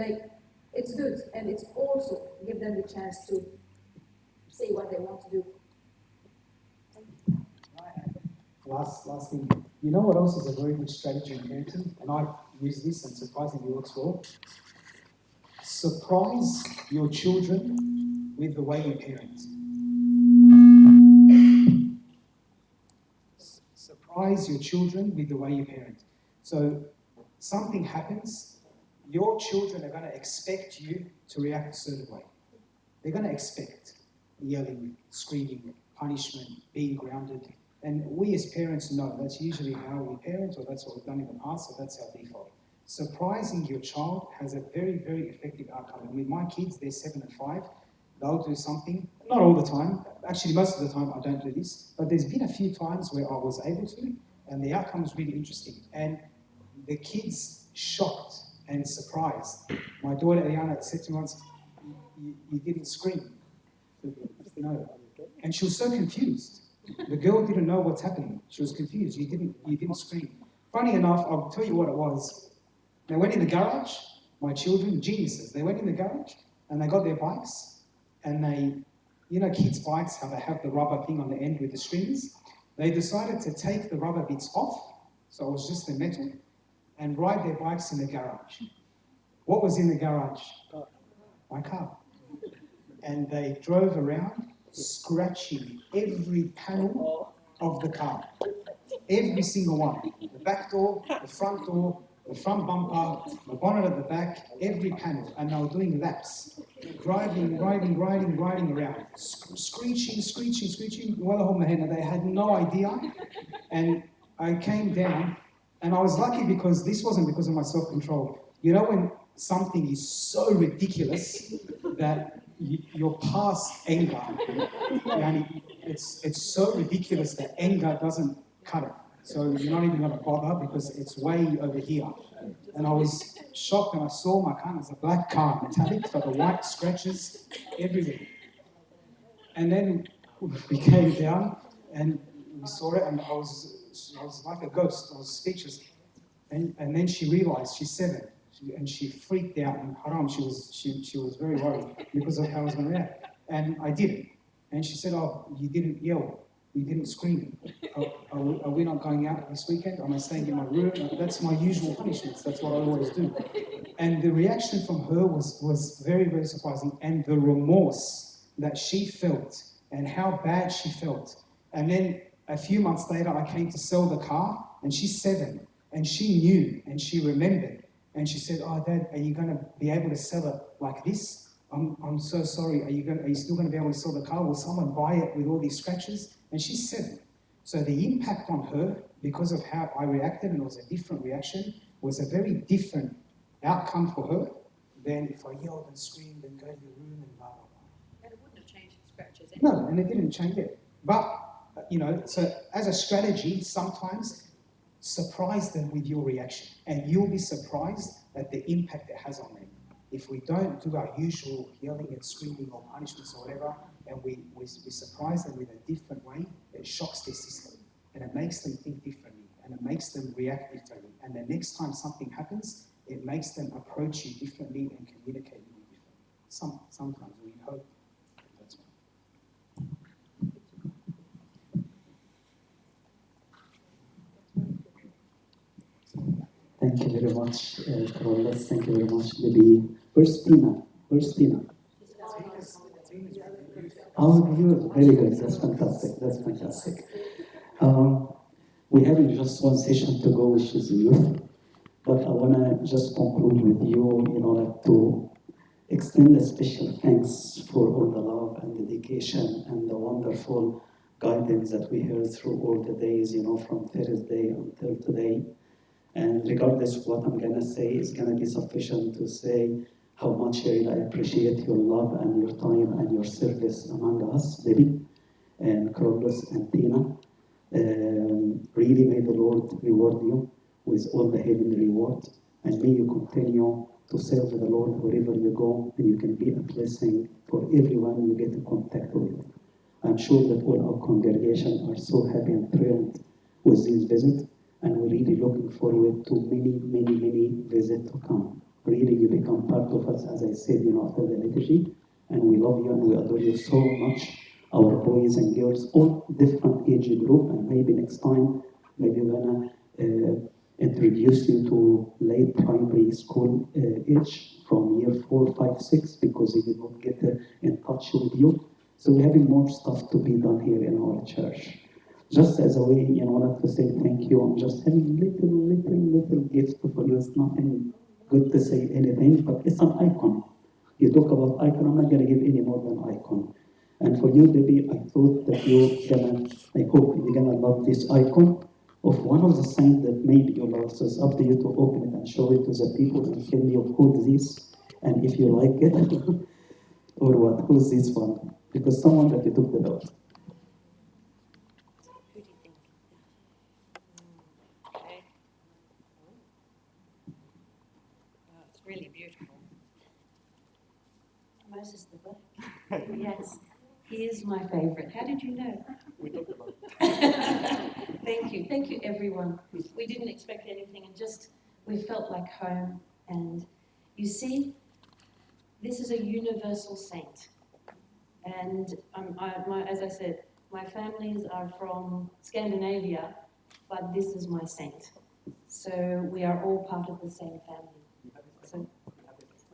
it's good, and it's also give them the chance to say what they want to do. Last thing. You know what else is a very good strategy in parenting? And I use this and surprisingly works well. Surprise your children with the way you parent. Surprise your children with the way you parent. So something happens, your children are going to expect you to react a certain way. They're going to expect yelling, screaming, punishment, being grounded. And we as parents know that's usually how we parent, or that's what we've done in the past, so that's our default. surprising your child has a very, very effective outcome. And with my kids, they're 7 and 5, they'll do something, not all the time, actually most of the time I don't do this, but there's been a few times where I was able to, and the outcome was really interesting. And the kids shocked and surprised. My daughter Eliana said to me once, you didn't scream. No. And she was so confused. The girl didn't know what's happening. She was confused. You didn't scream. Funny enough, I'll tell you what it was. They went in the garage, my children, geniuses, they went in the garage and they got their bikes and they, you know kids' bikes, how they have the rubber thing on the end with the strings? They decided to take the rubber bits off, so it was just the metal, and ride their bikes in the garage. What was in the garage? My car. And they drove around scratching every panel of the car. Every single one. The back door, the front bumper, the bonnet at the back, every panel. And they were doing laps. Riding around. Screeching. And they had no idea. And I came down, and I was lucky because this wasn't because of my self-control. You know when something is so ridiculous that you're past anger, and it's so ridiculous that anger doesn't cut it. So you're not even going to bother because it's way over here. And I was shocked, and I saw my car. It's a black car, metallic, got the white scratches everywhere. And then we came down and we saw it, and I was like a ghost. I was speechless. And then she realized she's 7. And she freaked out, and haram, she was very worried because of how I was going to react. And I didn't. And she said, oh, you didn't yell, you didn't scream. Are we not going out this weekend? Am I staying in my room? That's my usual punishments, that's what I always do. And the reaction from her was very, very surprising. And the remorse that she felt, and how bad she felt. And then a few months later, I came to sell the car, and she's 7, and she knew, and she remembered. And she said, oh, Dad, are you going to be able to sell it like this? I'm so sorry. Are you still going to be able to sell the car? Will someone buy it with all these scratches? And she's 7. So the impact on her, because of how I reacted, and it was a different reaction, was a very different outcome for her than if I yelled and screamed and go to your room and blah, blah, blah. And it wouldn't have changed the scratches anyway. No, and it didn't change it. But, so as a strategy, sometimes surprise them with your reaction, and you'll be surprised at the impact it has on them. If we don't do our usual yelling and screaming or punishments or whatever, and we surprise them with a different way, it shocks their system, and it makes them think differently, and it makes them react differently. And the next time something happens, it makes them approach you differently and communicate with you differently. Sometimes we hope that's right. Thank you very much, Carlos. Thank you very much, Libby. Where's Tina? Oh, you very good. That's fantastic. We're having just one session to go, which is youth. But I want to just conclude with you, to extend a special thanks for all the love and dedication and the wonderful guidance that we heard through all the days, from Thursday until today. And regardless of what I'm going to say, it's going to be sufficient to say how much I really appreciate your love and your time and your service among us, Libby and Carlos and Tina. Really may the Lord reward you with all the heavenly reward, and may you continue to serve the Lord wherever you go, and you can be a blessing for everyone you get in contact with. I'm sure that all our congregation are so happy and thrilled with this visit, and we're really looking forward to many visits to come. Really, you become part of us, as I said, after the liturgy, and we love you and we adore you so much. Our boys and girls, all different age group, and maybe next time, maybe we're gonna introduce you to late primary school age from year 4, 5, 6, because we did not get in touch with you. So we're having more stuff to be done here in our church. Just as a way, like to say thank you, I'm just having little gift for you. It's nothing good to say anything, but it's an icon. You talk about icon, I'm not gonna give any more than icon. And for you, baby, I thought that I hope you're gonna love this icon. of one of the signs that maybe you love. So it's up to you to open it and show it to the people and tell me who's this and if you like it or what. Who's this one? Because someone that you took the note. Who do you think? Okay. Oh, it's really beautiful. Moses the Black. Yes, he is my favorite. How did you know? We talked about it. Thank you everyone. We didn't expect anything and just, we felt like home. And you see, this is a universal saint. And as I said, my families are from Scandinavia, but this is my saint. So we are all part of the same family. So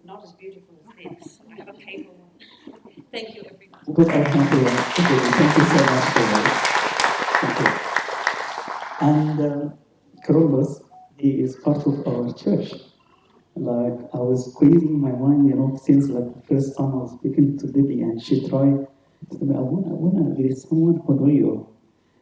not as beautiful as this. I have a paper one. Thank you everyone. But I thank you. Thank you so much for that. Thank you. And Columbus, he is part of our church. Like I was squeezing my mind, since like the first time I was speaking to Debbie, and she tried to tell me, I wanna, there is someone who know you,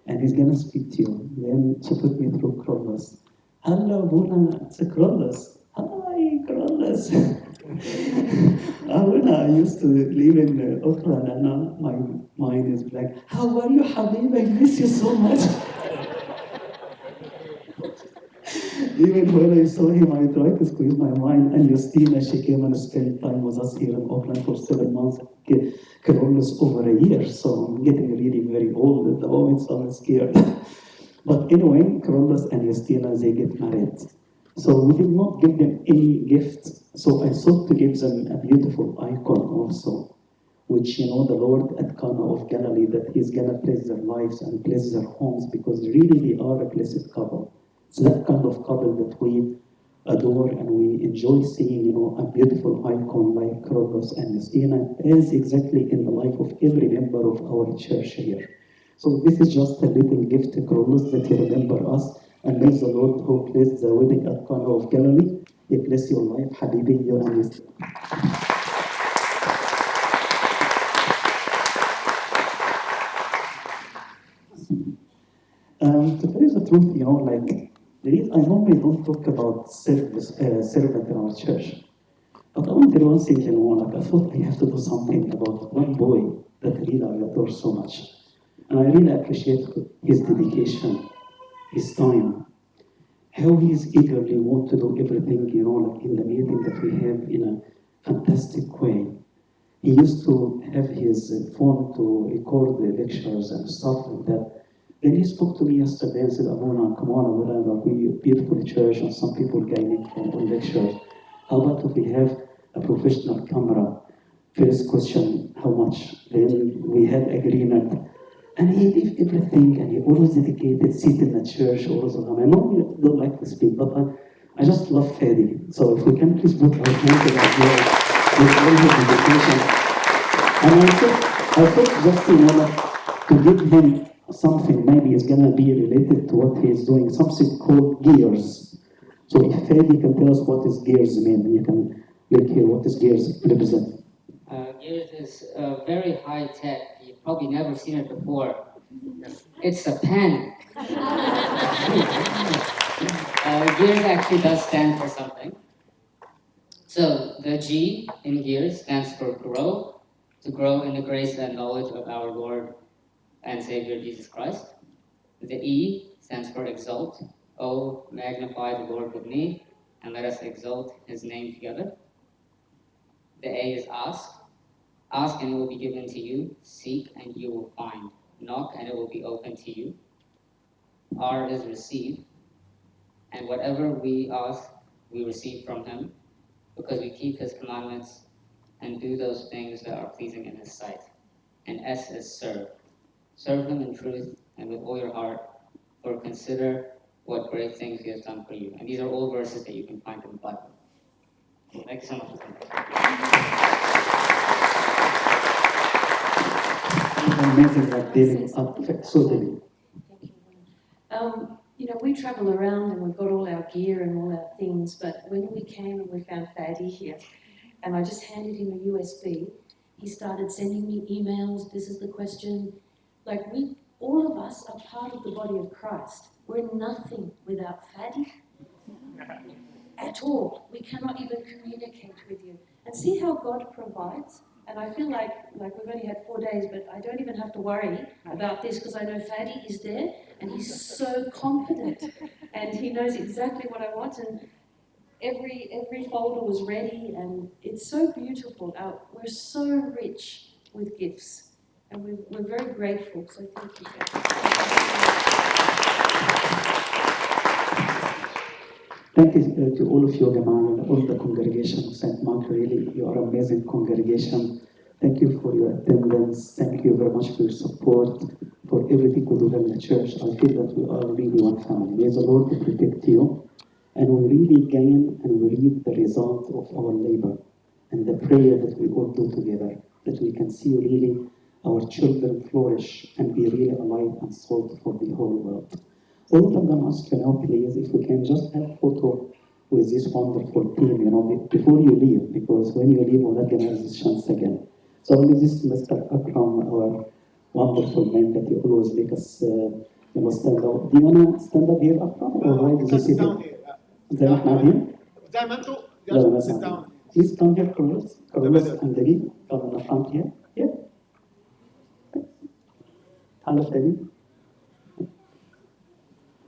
and he's gonna speak to you. Then she put me through Columbus. Hello, Buna, it's a Columbus. Hi, Columbus. When I used to live in Auckland, and now my mind is like, how are you, Habib? I miss you so much. Even when I saw him, I tried to squeeze my mind. And Justina, she came and spent time with us here in Auckland for 7 months. Columbus over a year, so I'm getting really very old at the moment, so I'm scared. But anyway, Columbus and Justina, they get married. So we did not give them any gift. So I thought to give them a beautiful icon also, which, the Lord at Cana of Galilee, that he's going to bless their lives and bless their homes, because really they are a blessed couple. It's that kind of couple that we adore and we enjoy seeing, a beautiful icon like Columbus and Justina is exactly in the life of every member of our church here. So this is just a little gift to Columbus that you remember us, and may the Lord who blessed the wedding at Cana of Galilee, he bless your life, Habibi, you and Justina. To tell you the truth, I normally don't talk about servant in our church. But I want to tell you one thing, I thought I have to do something about one boy that really I adore so much. And I really appreciate his dedication, his time, how he's eagerly want to do everything, in the meeting that we have in a fantastic way. He used to have his phone to record the lectures and stuff like that. Then he spoke to me yesterday and said, Abuna, come on, we a beautiful church and some people gaining from our lectures. How about if we have a professional camera? First question, how much? Then we had agreement. And he did everything, and he always dedicated, sit in the church all the time. I know you don't like to speak, but I just love Fadi. So if we can please put our hands together with all his dedication. And I thought just to give him something, maybe it's gonna be related to what he's doing, something called gears. So if Fadi can tell us what is gears mean, you can look here what is gears represent. Gears is very high tech. You've probably never seen it before. It's a pen. Gears actually does stand for something. So the G in gears stands for grow, to grow in the grace and knowledge of our Lord and Savior Jesus Christ. The E stands for exalt. Oh, magnify the Lord with me, and let us exalt his name together. The A is ask. Ask and it will be given to you. Seek and you will find. Knock and it will be open to you. R is receive. And whatever we ask, we receive from him, because we keep his commandments and do those things that are pleasing in his sight. And S is serve. Serve him in truth and with all your heart, for consider what great things he has done for you. And these are all verses that you can find in the Bible. Thank you so much. Amazing, like David, so David. We travel around and we've got all our gear and all our things, but when we came and we found Fadi here, and I just handed him a USB, he started sending me emails, this is the question. Like all of us are part of the body of Christ. We're we're nothing without Fadi. At all. We cannot even communicate with you. And see how God provides? And I feel like we've only had 4 days, but I don't even have to worry about this because I know Fadi is there and he's so competent and he knows exactly what I want, and every folder was ready and it's so beautiful. We're so rich with gifts and we're very grateful, so thank you, Fadi. Thank you to all of you, Jamal, and all the congregation of St. Mark. Really, you are an amazing congregation. Thank you for your attendance. Thank you very much for your support, for everything we do in the church. I feel that we are really one family. May the Lord protect you, and we really gain and we reap the result of our labor and the prayer that we all do together, that we can see really our children flourish and be really a light and salt for the whole world. All I'm going to ask you now, please, if we can just have a photo with this wonderful team, before you leave, because when you leave, we're not going to have this chance again. So only this Mr. Akram, our wonderful man that you always make us, stand up. Do you want to stand up here, Akram, or why does he sit down here? here. زي ما احنا قاعدين؟ زي ما انتوا لا لا sit لا. down. Please come here, Carlos and David. Come in the front here. Here. Hello, David.